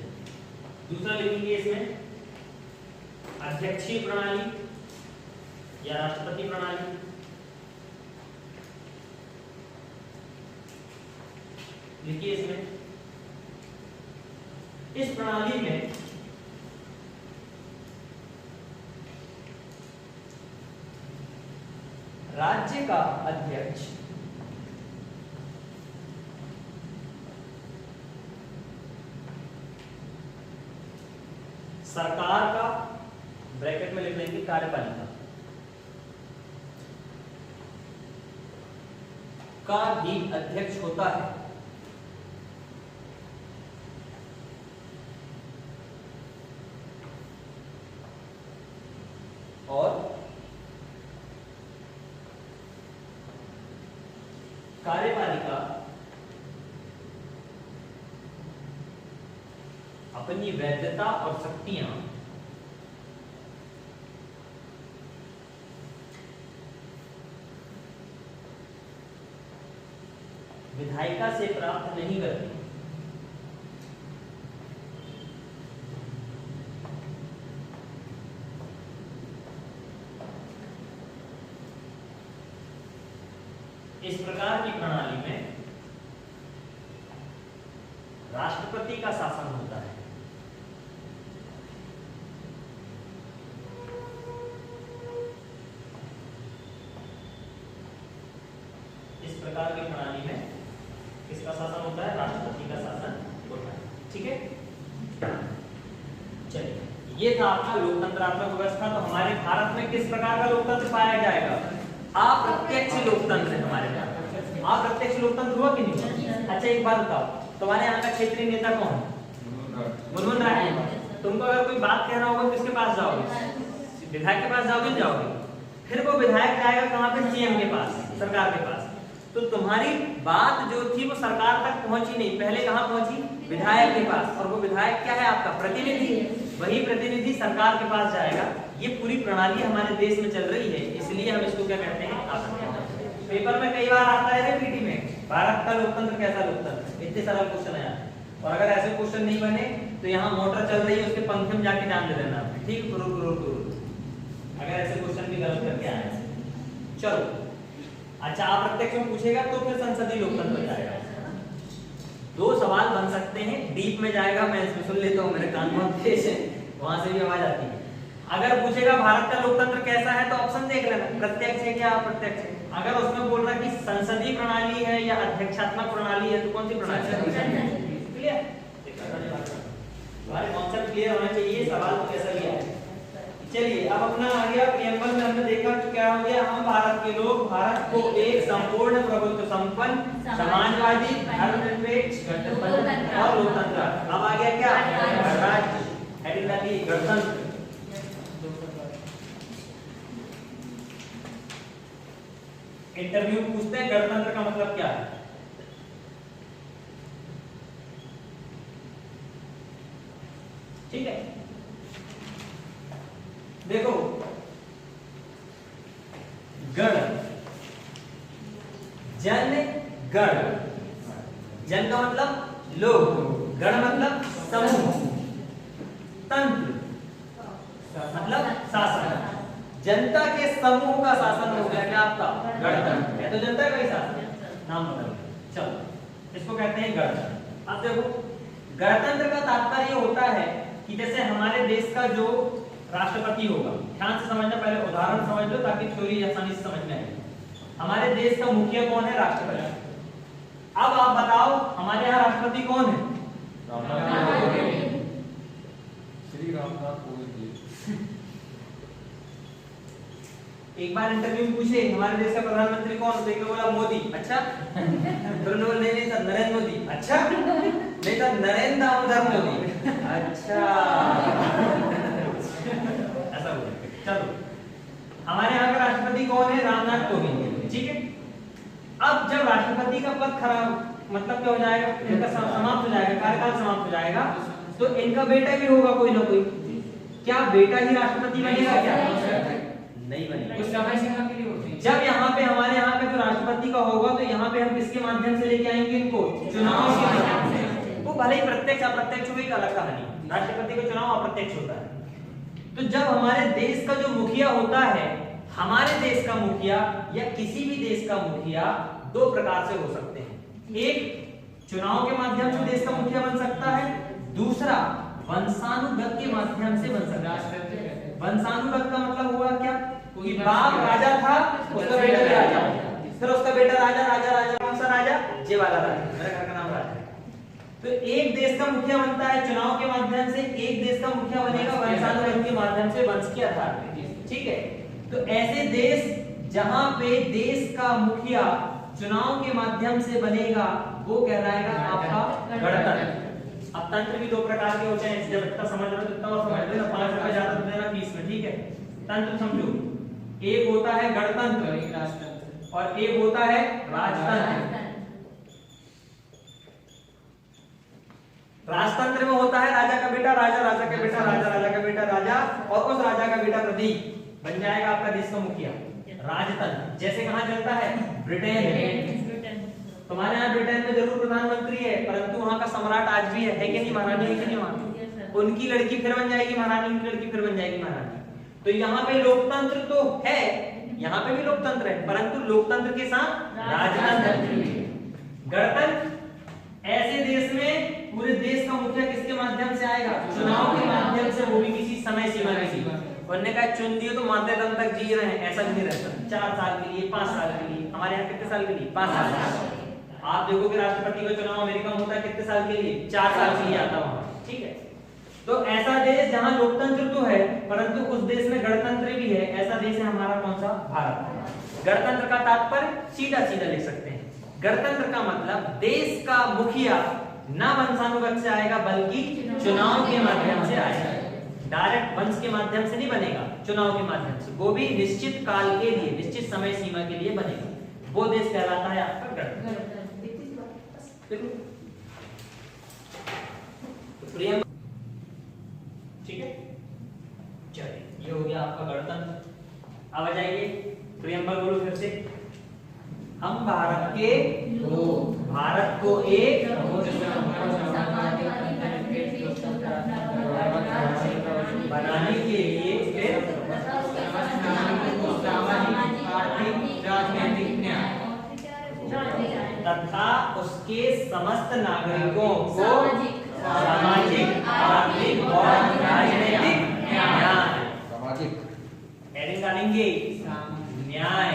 दूसरा लिखेंगे इसमें अध्यक्षीय प्रणाली या राष्ट्रपति प्रणाली। लिखिए इसमें इस प्रणाली में राज्य का अध्यक्ष सरकार का, ब्रैकेट में लिख लेंगे कार्यपालिका का भी अध्यक्ष होता है। और कार्यपालिका अपनी वैधता और शक्तियां विधायिका से प्राप्त नहीं करती। इस प्रकार की प्रणाली में राष्ट्रपति का शासन होता है। इस प्रकार की प्रणाली में किसका शासन होता है? राष्ट्रपति का शासन होता है। ठीक है, चलिए, ये था आपका लोकतंत्रात्मक व्यवस्था। तो हमारे भारत में किस प्रकार का लोकतंत्र पाया जाएगा? अप्रत्यक्ष लोकतंत्र है हमारे यहाँ। अप्रत्यक्ष लोकतंत्र हुआ कि नहीं? अच्छा एक बात बताओ, तुम्हारे यहाँ का क्षेत्रीय नेता कौन है? मुनमुन राय। तुमको अगर कोई बात कहना होगा किसके पास जाओगे? विधायक के पास जाओगे? जाओगे। फिर वो विधायक जाएगा कहाँ पे? सीएम के पास, सरकार के पास। तो तुम्हारी बात जो थी वो सरकार तक पहुंची नहीं, पहले कहाँ पहुंची? विधायक के पास। और वो विधायक क्या है? आपका प्रतिनिधि। वही प्रतिनिधि सरकार के पास जाएगा। ये पूरी प्रणाली हमारे देश में चल रही है, इसलिए हम इसको क्या कहते हैं? पेपर में कई बार आता है पीटी में, भारत का लोकतंत्र कैसा लोकतंत्र, इतने सारे क्वेश्चन आया। और अगर ऐसे क्वेश्चन नहीं बने तो यहाँ मोटर चल रही है, उसके पंखे में जाके जान दे देना, ठीक? अगर ऐसे क्वेश्चन भी गलत करके आए। चलो अच्छा, अप्रत्यक्ष में पूछेगा तो फिर संसदीय लोकतंत्र हो जाएगा। दो सवाल बन सकते हैं, डीप में जाएगा, मैं इसमें सुन लेता हूँ, मेरे कान में तेज है, वहां से भी आवाज आती है। अगर पूछेगा भारत का लोकतंत्र कैसा है तो ऑप्शन देख लेना, प्रत्यक्ष है क्या अप्रत्यक्ष है। अगर उसमें बोल रहा कि संसदीय प्रणाली है या अध्यक्षात्मक प्रणाली है तो कौन सी प्रणाली है? क्लियर? तुम्हारे कॉन्सेप्ट क्लियर होना चाहिए, सवाल तो कैसा भी है। चलिए अब अपना आ गया प्रियम्बल में, हमने देखा कि क्या हो गया, हम भारत के लोग भारत को एक संपूर्ण प्रभुत्व संपन्न समाजवादी धर्मनिरपेक्ष और लोकतंत्र। अब आ गया क्या? राज्य, गणतंत्र। इंटरव्यू पूछते हैं गणतंत्र का मतलब क्या है? ठीक है, देखो गण, जन गण, जन का मतलब लोग, गण मतलब समूह, तंत्र मतलब शासन। जनता के समूह का शासन हो गया क्या आपका? गणतंत्र। तो जनता का ही शासन, नाम बदल। चलो इसको कहते हैं गणतंत्र। अब देखो गणतंत्र का तात्पर्य होता है कि जैसे हमारे देश का जो राष्ट्रपति होगा, ध्यान से समझना, पहले उदाहरण समझ लो ताकि थ्योरी आसानी से समझ में आए। हमारे देश का मुखिया कौन है? राष्ट्रपति। अब आप बताओ हमारे यहाँ राष्ट्रपति कौन है? श्री रामनाथ कोविंद जी। एक बार इंटरव्यू में पूछे हमारे देश का प्रधानमंत्री कौन? तो एक बोला मोदी। अच्छा फिर उन्होंने बोला नहीं सर नरेंद्र मोदी। अच्छा नहीं सर नरेंद्र दामोदर मोदी। अच्छा ऐसा बोले। चलो हमारे यहाँ का राष्ट्रपति कौन है? रामनाथ कोविंद। ठीक है, अब जब राष्ट्रपति का पद खराब मतलब क्या हो जाएगा? इनका समाप्त हो जाएगा, कार्यकाल समाप्त हो जाएगा, तो इनका बेटा भी होगा कोई ना कोई। क्या बेटा ही राष्ट्रपति बनेगा क्या? नहीं बनेगा। कुछ समय सीमा के लिए होती है। जब यहाँ पे हमारे यहाँ का जो राष्ट्रपति का होगा तो यहाँ पे हम किसके माध्यम से लेके आएंगे इनको? चुनाव के माध्यम से। वो भले ही प्रत्यक्ष अप्रत्यक्ष हुई एक अलग कहानी, राष्ट्रपति का चुनाव अप्रत्यक्ष होता है। तो जब हमारे देश का जो मुखिया होता है, हमारे देश का मुखिया या किसी भी देश का मुखिया दो प्रकार से हो सकते हैं। एक चुनाव के माध्यम से देश का मुखिया बन सकता है, दूसरा वंशानुगत के माध्यम से बन सकता है। वंशानुगत का मतलब हुआ क्या कि बाप राजा था, उसका बेटा भी राजा, फिर उसका बेटा राजा राजा राजा कौन सा राजा? ये वाला राजा, मेरे घर का नाम राजा। तो एक देश का मुखिया बनता है चुनाव के माध्यम से, एक देश का मुखिया बनेगा वंशानुगत के माध्यम से, वंश के आधार पे। ठीक है, तो ऐसे देश जहां पे देश का मुखिया चुनाव के माध्यम से बनेगा वो कहलाएगा आपका गणतंत्र। अब तंत्र भी दो प्रकार के होते हैं, जब इतना समझ रहे हो इतना और समझ लेना, 5 रुपए ज्यादा तो देना फीस में। ठीक है, तंत्र समझो, एक होता है गणतंत्र और एक होता है राजतंत्र। राजतंत्र में होता है राजा का बेटा राजा, राजा का बेटा राजा, राजा का बेटा राजा, और उस राजा का बेटा प्रतीक बन जाएगा आपका देश का मुखिया। राजतंत्र जैसे कहां चलता है? ब्रिटेन में। तुम्हारे यहाँ ब्रिटेन में जरूर प्रधानमंत्री है, परंतु वहां का सम्राट आज भी है कि नहीं? महारानी है कि नहीं? वहां उनकी लड़की फिर बन जाएगी महारानी, उनकी लड़की फिर बन जाएगी महारानी। तो यहाँ पे लोकतंत्र तो है, यहाँ पे भी लोकतंत्र है, परंतु लोकतंत्र के साथ राजतंत्र। गणतंत्र ऐसे देश में पूरे देश का मुखिया किसके माध्यम से आएगा? चुनाव के माध्यम से, वो भी किसी समय सीमा के लिए। उन्होंने कहा चुन दिए तो मानते दम तक जी रहे हैं, ऐसा नहीं रहता। 4 साल के लिए, 5 साल के लिए। हमारे यहाँ कितने साल के लिए? 5 साल। आप देखोगे राष्ट्रपति का चुनाव अमेरिका में होता है कितने साल के लिए? 4 साल के लिए आता वहां। ठीक है, तो ऐसा देश जहां लोकतंत्र तो है परंतु उस देश में गणतंत्र भी है, ऐसा देश है हमारा कौन सा? भारत। गणतंत्र का तात्पर्य सीधा सीधा लिख सकते हैं, गणतंत्र का मतलब देश का मुखिया ना वंशानुगत से आएगा बल्कि चुनाव के माध्यम से आएगा। डायरेक्ट वंश के माध्यम से नहीं बनेगा, चुनाव के माध्यम से, वो भी निश्चित काल के लिए, निश्चित समय सीमा के लिए बनेगा। वो देश कहलाता है आपका गणतंत्र। ठीक है, चलिए ये हो गया आपका गणतंत्र। अब आ जाइए प्रियम्बल बोलो फिर से। हम भारत के लोग, भारत को एक बनाने के लिए राजनीतिक न्याय तथा उसके समस्त नागरिकों को सामाजिक, आर्थिक और राजनीतिक न्याय। सामाजिक हेडिंग डालेंगे न्याय।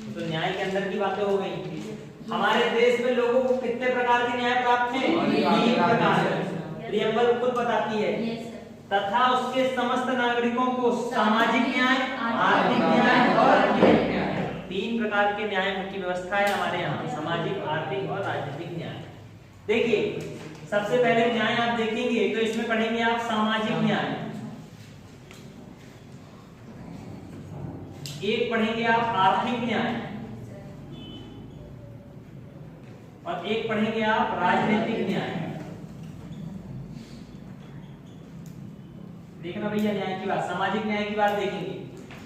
तो न्याय के अंदर की बातें हो गई। हमारे देश में लोगों को कितने प्रकार के न्याय प्राप्त हैं? 3 प्रकार। प्रियम्बल खुद बताती है। तथा उसके समस्त नागरिकों को सामाजिक न्याय, आर्थिक न्याय और 3 प्रकार के न्याय की व्यवस्था है हमारे यहाँ, सामाजिक, आर्थिक और राजनीतिक न्याय। देखिए सबसे पहले न्याय आप देखेंगे तो इसमें पढ़ेंगे आप सामाजिक न्याय, एक पढ़ेंगे आप आर्थिक न्याय और एक पढ़ेंगे आप राजनीतिक न्याय। देखना भैया न्याय की बात, सामाजिक न्याय की बात देखेंगे।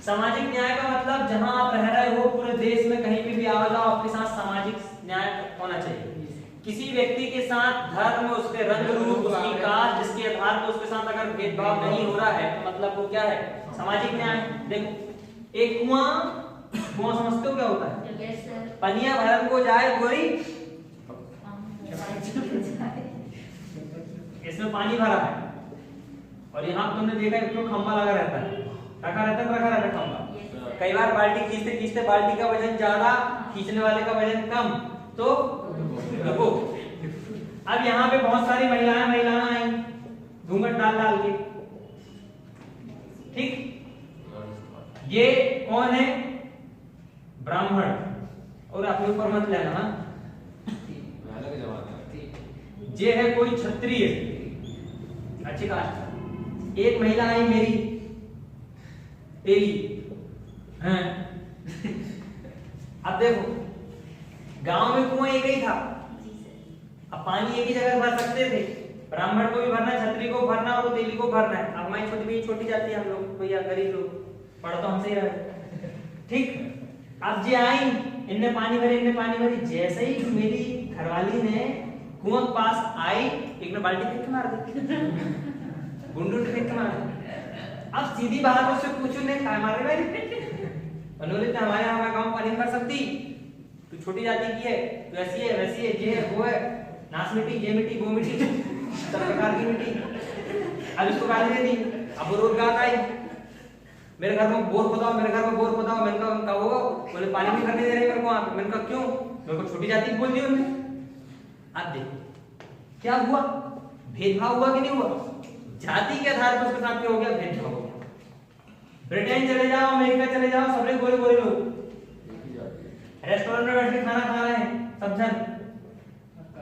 सामाजिक न्याय का मतलब जहां आप रह रहे हो पूरे देश में कहीं पे भी आओ जाओ आपके साथ सामाजिक न्याय होना चाहिए। किसी व्यक्ति के साथ धर्म, उसके रंग रूप, उसकी कास्ट, जिसके आधार पर उसके साथ अगर भेदभाव नहीं हो रहा है तो मतलब वो क्या है? सामाजिक न्याय। देखो एक कुआं समझते हो क्या होता है? पनिया भरन को जाए कोई, इसमें पानी भरा है और यहाँ तुमने देखा एक तो खंभा लगा रहता है, रखा रहता है खंभा। कई बार बाल्टी खींचते खींचते बाल्टी का वजन ज्यादा, खींचने वाले का वजन कम, तो रुको। अब यहाँ पे बहुत सारी महिलाएं आई घूंघट डाल के। ठीक, ये कौन है? ब्राह्मण। और अपने ऊपर मत लेना, ये है कोई क्षत्रिय, अच्छी कास्ट। एक महिला आई मेरी, तेरी, हैं? अब देखो गांव में कुआं एक ही था, अब पानी एक ही जगह भर सकते थे, ब्राह्मण को भी भरना, क्षत्रिय को भरना और तेली को भरना है। अब हमारी छोटी जाती है, हम लोग भैया गरीब लोग, पढ़ो तो हमसे ही रहे। ठीक, अब जे आई, इनने पानी भरी, जैसे ही मेरी घरवाली ने कुआं के पास आई, एक ने बाल्टी फेंक के मार दी, गुंडू फेंक के मार दी। अब सीधी बात उससे पूछू ने क्या मारे भाई? उन्होंने हमारे यहाँ गाँव पानी भर सकती, तू छोटी जाति की है, तू ऐसी है वैसी है, ये है वो है, नाश मिट्टी, ये मिट्टी, वो मिट्टी, सब प्रकार की मिट्टी। अब इसको गाली दे दी, अब वो रोज गाता है मेरे घर में बोर खोदाओ, मेरे घर में बोर खोदाओ। मैंने कहा कब होगा? बोले पानी नहीं भरने दे रहे मेरे को वहां पे। मैंने कहा क्यों? मेरे को छोटी जाति बोल दी उन्होंने। अब देखो क्या हुआ, भेदभाव हुआ कि नहीं हुआ? जाति के आधार पर उसके साथ क्या हो गया? भेदभाव हो गया। ब्रिटेन चले जाओ, अमेरिका चले जाओ, सबरे गोरे गोरे लोग रेस्टोरेंट में बैठ के खाना खा रहे हैं, सब जन।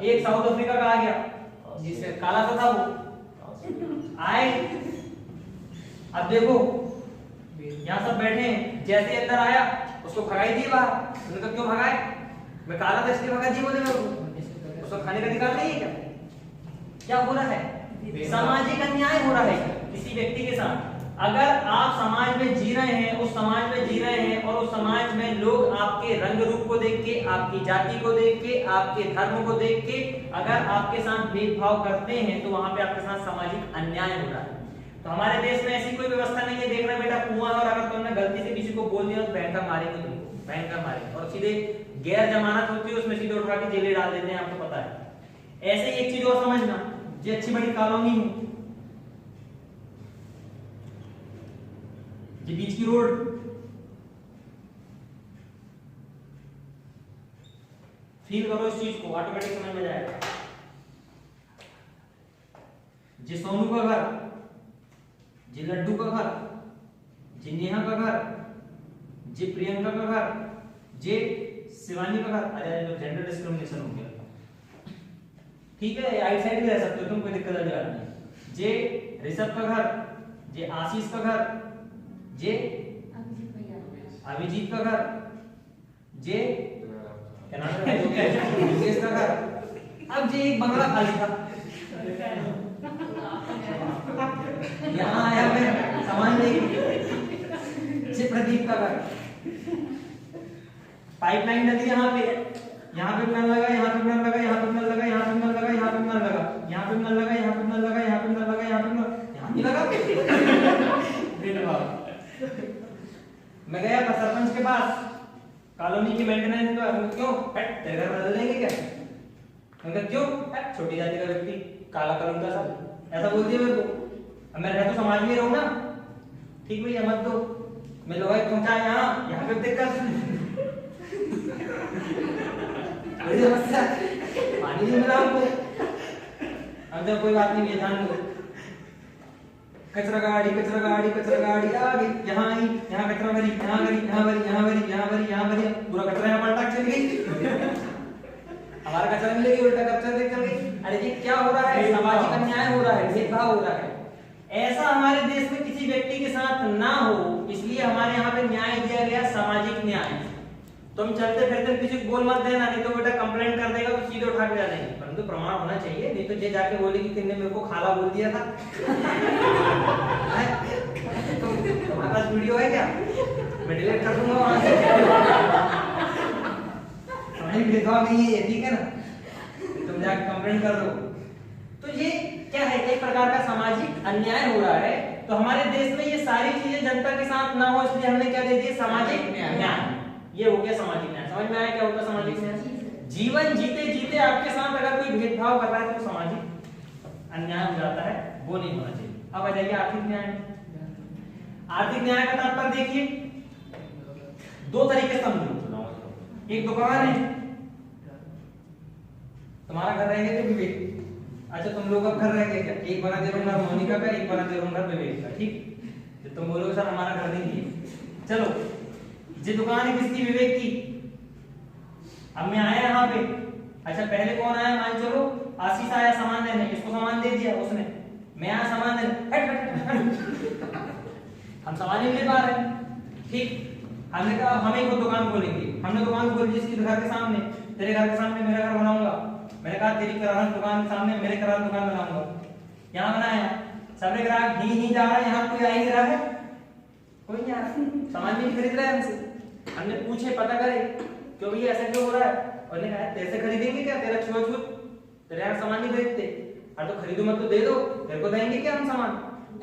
एक साउथ अफ्रीका का आ गया जिससे काला सा था वो आए। अब देखो यहाँ सब बैठे हैं, जैसे अंदर आया उसको भगाई दिए बाहर। उन्होंने कहा क्यों भगाए? मैं काला था इसलिए भगा दिए बोले मेरे को। उसको खाने का अधिकार नहीं है क्या? क्या हो रहा है? सामाजिक अन्याय हो रहा है किसी व्यक्ति के साथ। अगर आप समाज में जी रहे हैं, उस समाज में जी रहे हैं, और उस समाज में लोग आपके रंग रूप को देख के, आपकी जाति को देख के, आपके धर्म को देख के अगर आपके साथ भेदभाव करते हैं तो वहां पे आपके साथ सामाजिक अन्याय हो रहा है। तो हमारे देश में ऐसी कोई व्यवस्था नहीं है, देख रहे बेटा कुआं है और अगर तुमने गलती से किसी को बोल दिया तो भयंकर मारेंगे तुमको, भयंकर मारेंगे, और सीधे गैर जमानत होती है उसमें सीधे उठा के जेल डाल देते हैं, आपको पता है। ऐसे ही एक चीज और समझना, ये अच्छी बड़ी कॉलोनी है, ये बीच की रोड, फील करो इस चीज को, ऑटोमेटिक समझ में जाएगा। जे सोनू का घर, जे लड्डू का घर, जे नेहा का घर, जे प्रियंका का घर, जे शिवानी का घर। अरे जो जेंडर डिस्क्रिमिनेशन हो गया, ठीक है, आइट साइड भी रह सकते हो तुम, कोई दिक्कत वाली बात नहीं। जे ऋषभ का घर, जे आशीष का घर, जे अभिजीत का घर, जे क्या नाम है योगेश का घर। अब जे एक बंगला खाली था, यहाँ आया मैं सामान लेके, जे प्रदीप का घर। पाइपलाइन डली यहाँ पे नल लगा, यहाँ पे नल लगा, यहाँ पे नल लगा, यहाँ पे नल लगा, यहाँ पे नल लगा, यहाँ पे नल लगा, यहाँ पे नल लगा, यहाँ पे नल लगा, यहाँ पे नल, यहाँ नहीं लगा। मैं गया था सरपंच के पास, कॉलोनी की मेंटेनेंस तो क्यों तेरे घर बदल देंगे क्या? मैंने कहा क्यों? छोटी जाति का व्यक्ति, काला कलम का सब, ऐसा बोल दिया मेरे को। अब मैं रहता तो समाज में रहूं ना, ठीक भैया मत दो, मैं लोहा पहुंचा यहाँ पे दिक्कत बड़ी समस्या, पानी नहीं मिला हमको। अब तो कोई बात नहीं है, ध्यान दो। कचरा गाड़ी आ गई, यहाँ आई, यहाँ कचरा भरी, यहाँ भरी, यहाँ भरी, यहाँ भरी, यहाँ भरी, यहाँ भरी, पूरा कचरा यहाँ पलटा चली गई। हमारा कचरा मिलेगी, उल्टा कचरा चल गई। अरे जी क्या हो रहा है? सामाजिक अन्याय हो रहा है, भेदभाव हो रहा है। ऐसा हमारे देश में किसी व्यक्ति के साथ ना हो, इसलिए हमारे यहाँ पे न्याय दिया गया, सामाजिक न्याय। तुम चलते फिरते किसी को बोल मत देना, नहीं तो बेटा कंप्लेंट कर देगा तो सीधे उठा के जा देंगे। परंतु प्रमाण होना चाहिए, नहीं तो जे जाके बोलेगी कि मेरे को खाला बोल दिया था। तुम्हारे पास वीडियो है क्या? मैं डिलीट कर दूंगा वहां से। भेदभाव नहीं है, ठीक है ना? तुम जाके कंप्लेंट कर दो। तो ये क्या है? एक प्रकार का सामाजिक अन्याय हो रहा है। तो हमारे देश में ये सारी चीजें जनता के साथ ना हो, इसलिए हमने क्या दे दिया? सामाजिक न्याय। ये हो गया सामाजिक न्याय। समझ में आया क्या होता है सामाजिक न्याय? जीवन जीते जीते आपके साथ अगर कोई भेदभाव कर रहा है तो सामाजिक अन्याय हो जाता है, वो नहीं होना चाहिए। अब आ जाइए आर्थिक न्याय। आर्थिक न्याय का तात्पर्य देखिए, दो तरीके समझो। एक दुकान है, तुम्हारा घर रहेगा तो विवेक, अच्छा तुम लोग अब घर रहेंगे क्या? एक बना दे दूंगा मोनिका का, एक बना दे दूंगा विवेक का, ठीक? तो तुम बोलोगे सर हमारा घर नहीं है। चलो ये दुकान है किसकी? विवेक की। अब मैं आया यहाँ पे, अच्छा पहले कौन आया? मान चलो आशीष आया सामान देने, इसको सामान दे दिया उसने, मैं आया सामान देने, हम सामान नहीं ले पा रहे, ठीक? हमने कहा हम एक दुकान खोलेंगे, हमने दुकान खोली जिसकी घर के सामने, तेरे घर के सामने मेरा घर बनाऊंगा। मैंने कहा तेरी किराना दुकान के सामने मेरे किराना दुकान बनाऊंगा, यहाँ बनाया, सबने ग्राहक ही जा रहा है, यहाँ कोई आ ही रहा है, कोई नहीं आ रहा, सामान नहीं खरीद रहा है हमसे। हमने पूछे पता करे क्यों भैया ऐसा क्यों हो रहा है, और ने कहा तेरे से खरीदेंगे क्या? तेरा छुआ तेरे यहाँ सामान नहीं खरीदते, अरे तो खरीदो मत तो दे दो, तेरे को देंगे क्या हम सामान?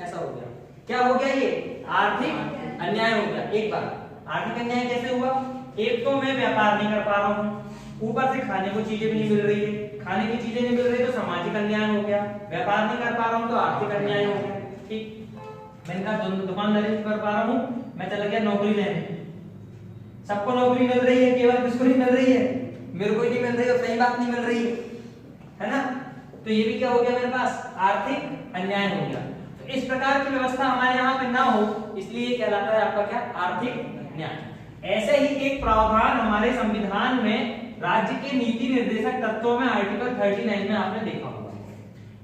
ऐसा हो गया। क्या हो गया? ये आर्थिक अन्याय हो गया। एक बार आर्थिक अन्याय कैसे हुआ? एक तो मैं व्यापार नहीं कर पा रहा हूँ, ऊपर से खाने को चीजें भी नहीं मिल रही है, खाने की चीजें नहीं मिल रही तो सामाजिक अन्याय हो गया, व्यापार नहीं कर पा रहा हूँ तो आर्थिक अन्याय हो गया। ठीक, मैंने कहा दुकानदारी नहीं कर पा रहा हूँ, मैं चला गया नौकरी लेने, सबको नौकरी मिल रही है, केवल किसको नहीं मिल रही है, मेरे को ही नहीं मिल रही है, सही बात नहीं मिल रही है ना, तो ये भी क्या हो गया मेरे पास, आर्थिक अन्याय हो गया। तो इस प्रकार की व्यवस्था हमारे यहाँ पे ना हो, इसलिए कहलाता है आपका क्या, आर्थिक न्याय। ऐसे ही एक प्रावधान हमारे संविधान में राज्य के नीति निर्देशक तत्वों में आर्टिकल 39 में आपने देखा होगा।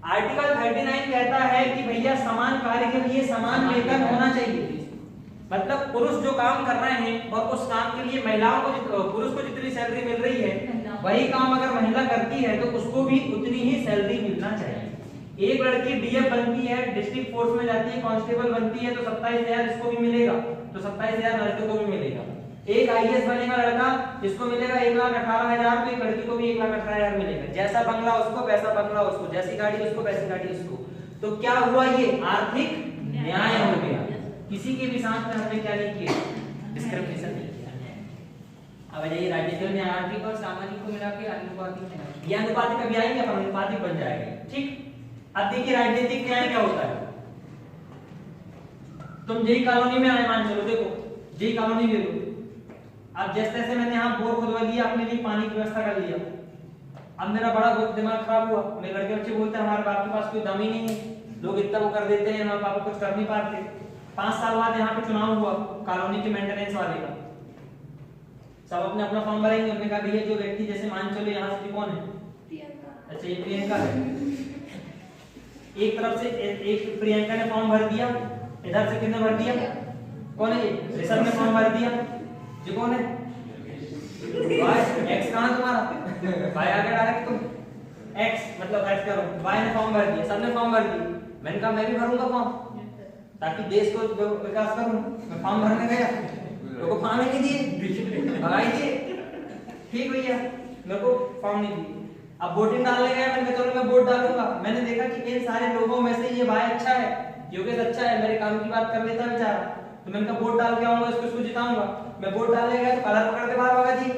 आर्टिकल 39 कहता है कि भैया समान कार्य के लिए समान वेतन होना चाहिए, मतलब पुरुष जो काम कर रहे हैं और उस काम के लिए महिलाओं को पुरुष को जितनी सैलरी मिल रही है वही काम अगर महिला करती है तो उसको भी उतनी ही सैलरी मिलना चाहिए। एक लड़की डीएफ बनती है, डिस्ट्रिक्ट फोर्स में जाती है, कांस्टेबल बनती है तो 27,000 इसको भी मिलेगा, तो 27,000 लड़के को भी मिलेगा। एक आईएएस बनेगा लड़का, जिसको मिलेगा 1,18,000, तो एक लड़की को भी 1,18,000 मिलेगा। जैसा बंगला उसको वैसा बंगला उसको, जैसी गाड़ी उसको वैसी गाड़ी उसको। तो क्या हुआ, ये आर्थिक न्याय हो गया, किसी के भी साथ में हमने क्या नहीं किया, डिस्क्रिमिनेशन नहीं किया। अब जाइए राजनीतिक न्याय, आर्थिक और सामाजिक को मिला के अनुपातिक न्याय, ये अनुपातिक कभी आएंगे अपन, अनुपातिक बन जाएगा। ठीक, अब देखिए राजनीतिक न्याय क्या होता है। तुम जेई कॉलोनी में आए, मान चलो, देखो जेई कॉलोनी ले लो, अब जैसे जैसे मैंने यहाँ बोर खुदवा लिया, अपने लिए पानी की व्यवस्था कर लिया, अब मेरा बड़ा दिमाग खराब हुआ, मेरे लड़के बच्चे बोलते हैं हमारे बाप के पास कोई दम ही नहीं है, लोग इतना वो कर देते हैं, हमारे पापा कुछ कर नहीं पाते। 5 साल बाद यहाँ पे चुनाव हुआ कॉलोनी के मेंटेनेंस वाले का, सब अपने अपना फॉर्म भरेंगे, उन्होंने कहा भैया जो व्यक्ति, जैसे मान चलो यहाँ से कौन है, अच्छा ये प्रियंका है, एक तरफ से एक प्रियंका ने फॉर्म भर दिया, इधर से किसने भर दिया, कौन है ये, ऋषभ ने फॉर्म भर दिया, ये कौन है, एक्स कहाँ तुम्हारा, भाई आगे डायरेक्ट तुम एक्स, मतलब एक्स करो, वाई ने फॉर्म भर दिया, सबने फॉर्म भर दिया, मैंने कहा मैं भी भरूंगा फॉर्म ताकि देश को विकास करूं, मैं फॉर्म भरने गया, मेरे को फॉर्म ही नहीं दिए, भगाई दिए। ठीक भैया, मेरे को फॉर्म नहीं दिए। अब वोटिंग डालने गया, मैंने कहा चलो मैं वोट डालूंगा, मैंने देखा कि इन सारे लोगों में से ये भाई अच्छा है, योगेश अच्छा है, मेरे काम की बात कर लेता है बेचारा, तो मैंने कहा वोट डाल के आऊंगा, इसको जिताऊंगा। मैं वोट डालने गया तो कलर पकड़ के बाहर भगा दिए।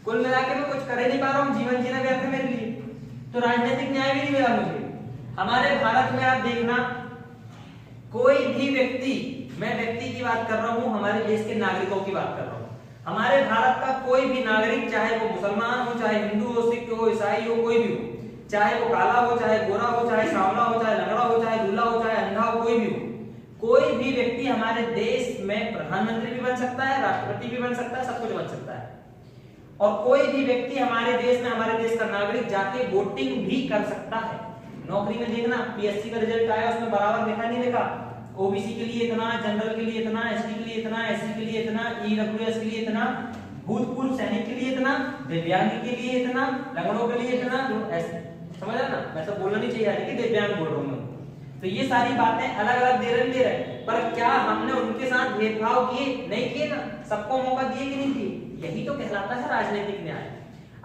कुल मिला के मैं कुछ कर ही नहीं पा रहा हूँ, जीवन जीना व्यर्थ है मेरे लिए, तो राजनीतिक न्याय भी नहीं मिला मुझे। हमारे भारत में आप देखना, कोई भी व्यक्ति, मैं व्यक्ति की बात कर रहा हूँ, हमारे देश के नागरिकों की बात कर रहा हूँ, हमारे भारत का कोई भी नागरिक, चाहे वो मुसलमान हो, चाहे हिंदू हो, सिख हो, ईसाई हो, कोई भी हो, चाहे वो काला हो, चाहे गोरा हो, चाहे सांवला हो, चाहे लंगड़ा हो, चाहे दूल्हा हो, चाहे अंधा हो, कोई भी हो, कोई भी व्यक्ति हमारे देश में प्रधानमंत्री भी बन सकता है, राष्ट्रपति भी बन सकता है, सब कुछ बन सकता है। और कोई भी व्यक्ति हमारे देश में, हमारे देश का नागरिक जाके वोटिंग भी कर सकता है। नौकरी में देखना, पीएससी का रिजल्ट आया, उसमें बराबर लिखा नहीं लिखा, ओबीसी के लिए इतना, जनरल के लिए इतना, एसटी के लिए इतना, एससी के लिए इतना, ईडब्ल्यूएस के लिए इतना, भूतपूर्व सैनिक के लिए इतना, दिव्यांग के लिए इतना, लंगड़ों के लिए इतना, ऐसे समझ ना, मैं सब बोलना नहीं चाहिए कि दिव्यांग बोल रहा हूँ। तो ये सारी बातें अलग अलग दे रहे हैं, पर क्या हमने उनके साथ भेदभाव किए? नहीं किए ना, सबको मौका दिए कि नहीं दिए? यही तो कहलाता है राजनीतिक न्याय।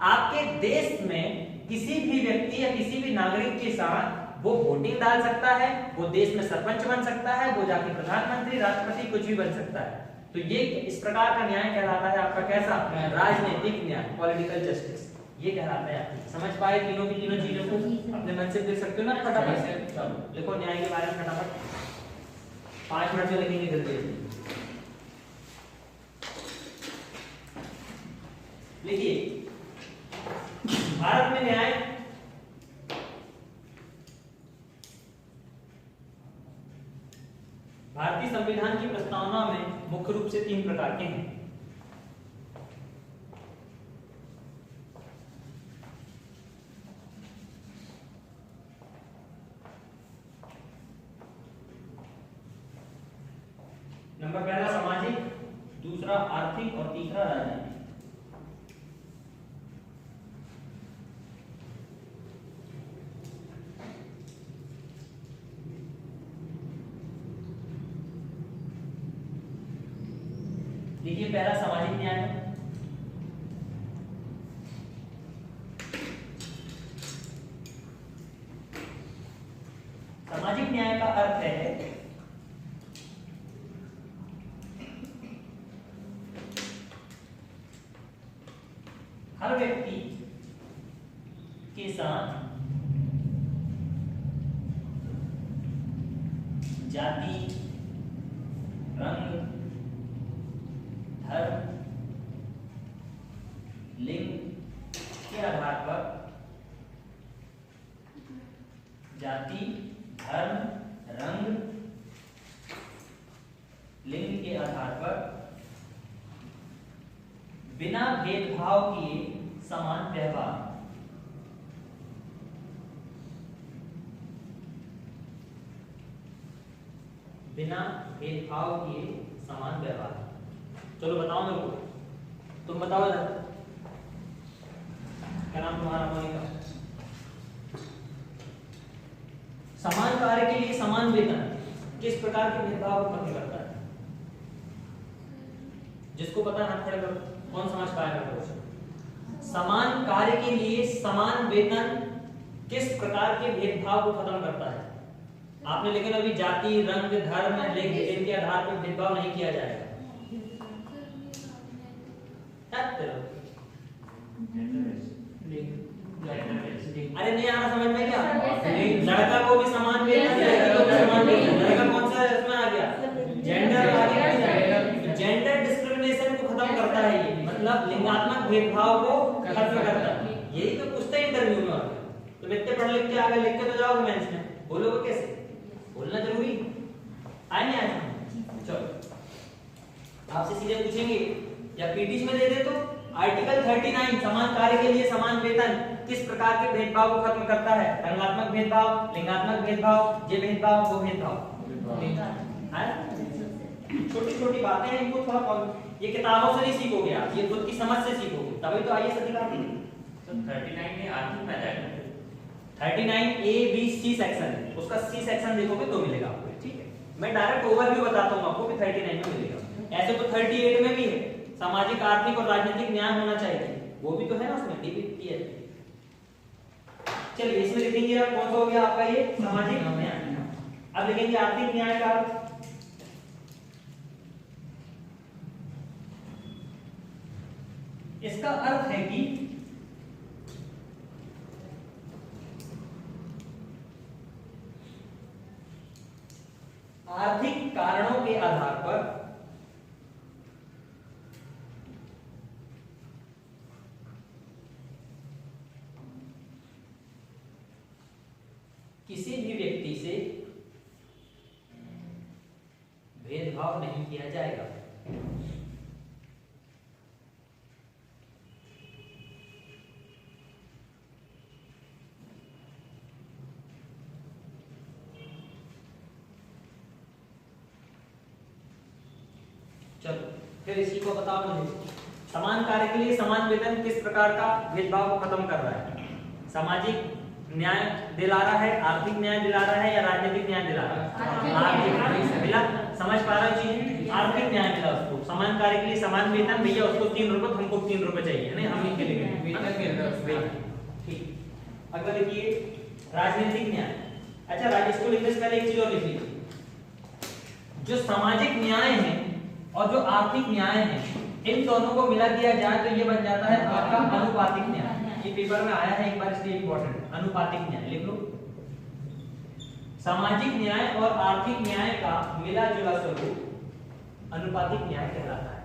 आपके देश में किसी भी व्यक्ति या किसी भी नागरिक के साथ वो वोटिंग डाल सकता है, वो देश में सरपंच बन सकता है, वो जाके प्रधानमंत्री, राष्ट्रपति कुछ भी बन सकता है। तो ये इस प्रकार का न्याय कहलाता है आपका कैसा? राजनीतिक न्याय, पॉलिटिकल जस्टिस, ये कहलाता है। समझ पाए तीनों की तीनों चीजों को? अपने मन से देख सकते हो ना फटाफट से। चलो देखो न्याय के बारे में फटाफट 5 मिनट में लिखेंगे जल्दी। लिखिए, भारत में न्याय भारतीय संविधान की प्रस्तावना में मुख्य रूप से 3 प्रकार के हैं। नंबर पहला सामाजिक, दूसरा आर्थिक और तीसरा राजनीतिक। देखिए पहला सामाजिक न्याय है। सामाजिक न्याय का अर्थ है हर हर व्यक्ति के साथ जाति, रंग, धर्म, लिंग के आधार पर, जाति, धर्म, रंग, लिंग के आधार पर बिना भेदभाव किए समान व्यवहार, बिना भेदभाव किए समान व्यवहार। चलो बताओ मेरे को, तुम बताओ जरा, क्या नाम तुम्हारा? मोनिका। समान कार्य के लिए समान वेतन किस प्रकार के भेदभाव को खत्म करता है? जिसको पता है हाथ खड़े करो, कौन समझ पाएगा? करो। समान कार्य के लिए समान वेतन किस प्रकार के भेदभाव को खत्म करता है? आपने लेकिन अभी जाति, रंग, धर्म, लिंग इनके आधार पर भेदभाव नहीं किया जाएगा। अरे नहीं आ रहा समझ में क्या? लड़का को भी समान वेतन, लड़की को भी समान वेतन। लड़का कौन सा इसमें आ गया? जेंडर आ गया। जेंडर डिस्क्रिमिनेशन को खत्म करता है ये, मतलब लिंगात्मक भेदभाव को खत्म करता है। यही तो पूछते हैं इंटरव्यू में। तुम इतने पढ़ लिख के आगे लिख के तो जाओगे मेंस में, बोलोगे कैसे? बोलना जरूरी आए नहीं आए? चलो आपसे सीधे पूछेंगे या पीटीश में दे दे तो आर्टिकल 39 समान कार्य के लिए समान वेतन किस प्रकार के भेदभाव को खत्म करता है? रंगात्मक भेदभाव, लिंगात्मक भेदभाव, ये भेदभाव, वो भेदभाव। छोटी छोटी बातें हैं, इनको थोड़ा ये किताबों से नहीं सीखोगे आप, ये खुद की समझ से सीखोगे, तभी तो आईएएस अधिकारी। तो 39 में आर्थिक पैदा 39 ए बी सी सेक्शन है, उसका सी सेक्शन देखोगे तो मिलेगा आपको। ठीक है, मैं डायरेक्ट ओवरव्यू बताता हूं आपको कि 39 में मिलेगा। ऐसे तो 38 में भी है, सामाजिक, आर्थिक और राजनीतिक न्याय होना चाहिए, वो भी तो है ना उसमें, डीबीटी है। चलिए इसमें लिखेंगे आप, कौन सा हो गया आपका ये सामाजिक न्याय। अब लिखेंगे आर्थिक न्याय का। इसका अर्थ है कि आर्थिक कारणों के आधार पर किसी भी व्यक्ति से भेदभाव नहीं किया जाएगा। चलो फिर इसी को बताओ मुझे, समान कार्य के लिए समान वेतन किस प्रकार का भेदभाव को खत्म कर रहा है? सामाजिक न्याय दिला रहा है, आर्थिक न्याय दिला रहा है या राजनीतिक न्याय दिला रहा है? आर्थिक मिला, समझ पा रहा चीज? आर्थिक न्याय मिला उसको। समान कार्य के लिए समान वेतन, भैया उसको 3 रुपए, हमको 3 रुपए चाहिए, नहीं हम इनके लिए। ठीक, अगर देखिए राजनीतिक न्याय। अच्छा राजनीतिक इंग्लिश में एक चीज और लिख लीजिए, जो सामाजिक न्याय है और जो आर्थिक न्याय है, इन दोनों को मिला दिया जाए तो ये बन जाता है आपका अनुपातिक न्याय। ये पेपर में आया है एक बार, इसलिए इंपॉर्टेंट। अनुपातिक न्याय लिख लो। सामाजिक न्याय और आर्थिक न्याय का मिला जुला स्वरूप अनुपातिक न्याय कहलाता है।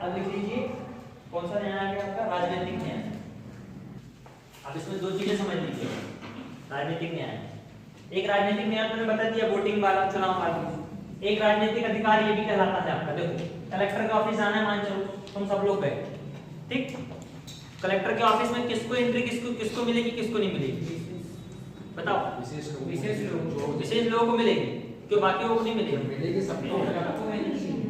अब लिख लीजिए कौन सा न्याय आ गया आपका? राजनीतिक न्याय। अब इसमें दो चीजें समझ लीजिए राजनीतिक न्याय। एक राजनीतिक न्याय मैंने बता दिया, वोटिंग वाला, चुनाव वाला। एक राजनीतिक अधिकार ये भी कहलाता है आपका। देखो कलेक्टर के ऑफिस जाना है, मान चलो तुम सब लोग गए, ठीक? कलेक्टर के ऑफिस में किसको एंट्री किसको मिलेगी, किसको नहीं मिलेगी? बताओ। विशेष लोगों को मिलेगी, क्यों बाकी लोगों को नहीं मिलेगी? मिलेगी सबको।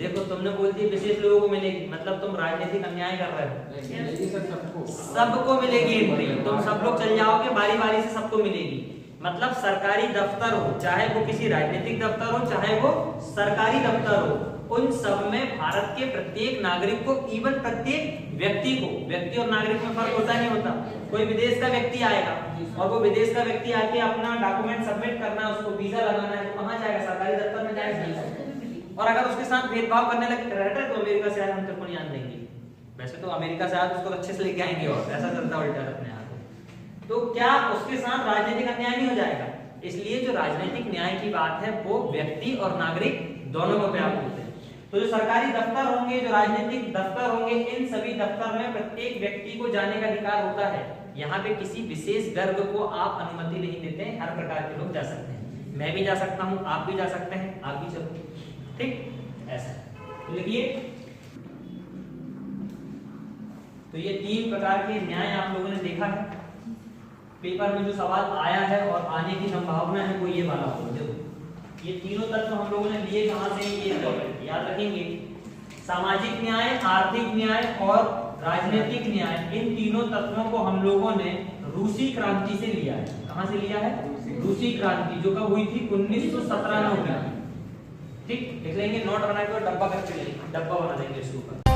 देखो तुमने बोल दिया विशेष लोगों को मिलेगी, मतलब तुम राजनीतिक अन्याय कर रहे हो। मिलेगी सर सबको। सबको मिलेगी एंट्री, तुम सब लोग चल जाओगे, बारी बारी से सबको मिलेगी। मतलब सरकारी दफ्तर हो, चाहे वो किसी राजनीतिक दफ्तर हो, चाहे वो सरकारी दफ्तर हो, उन सब में भारत के प्रत्येक नागरिक को, इवन प्रत्येक व्यक्ति को, व्यक्ति और नागरिक में फर्क होता नहीं होता। कोई विदेश का व्यक्ति आएगा और वो विदेश का व्यक्ति आके अपना डॉक्यूमेंट सबमिट करना है, उसको वीजा लगाना है, तो कहाँ जाएगा? सरकारी दफ्तर में जाएगा। और अगर उसके साथ भेदभाव करने लगे रहता है तो अमेरिका से आए हम तेरे को नहीं आने देंगे। वैसे तो अमेरिका से आए उसको अच्छे से लेके आएंगे और ऐसा चलता उल्टा अपने यहाँ तो क्या उसके साथ राजनीतिक अन्याय नहीं हो जाएगा? इसलिए जो राजनीतिक न्याय की बात है वो व्यक्ति और नागरिक दोनों को पर्याप्त होते हैं। तो जो सरकारी दफ्तर होंगे, जो राजनीतिक दफ्तर होंगे, इन सभी दफ्तर में प्रत्येक व्यक्ति को जाने का अधिकार होता है। यहाँ पे किसी विशेष वर्ग को आप अनुमति नहीं देते हैं, हर प्रकार के लोग जा सकते हैं। मैं भी जा सकता हूँ, आप भी जा सकते हैं, आप भी चलो, ठीक ऐसा। तो लिखिए, तो ये 3 प्रकार के न्याय आप लोगों ने देखा है। पेपर में जो सवाल आया है और आने की संभावना है वो ये वाला होगा। देखो ये तीनों तत्व हम लोगों ने लिए कहां से? ये याद रखेंगे, सामाजिक न्याय, आर्थिक न्याय और राजनीतिक न्याय, इन तीनों तत्वों को हम लोगों ने रूसी क्रांति से लिया है। कहां से लिया है? रूसी क्रांति, जो कब हुई थी? 1917 में हुई। ठीक, लिख लेंगे, नोट बना के और डब्बा करके लेंगे, डब्बा बना देंगे इसके ऊपर।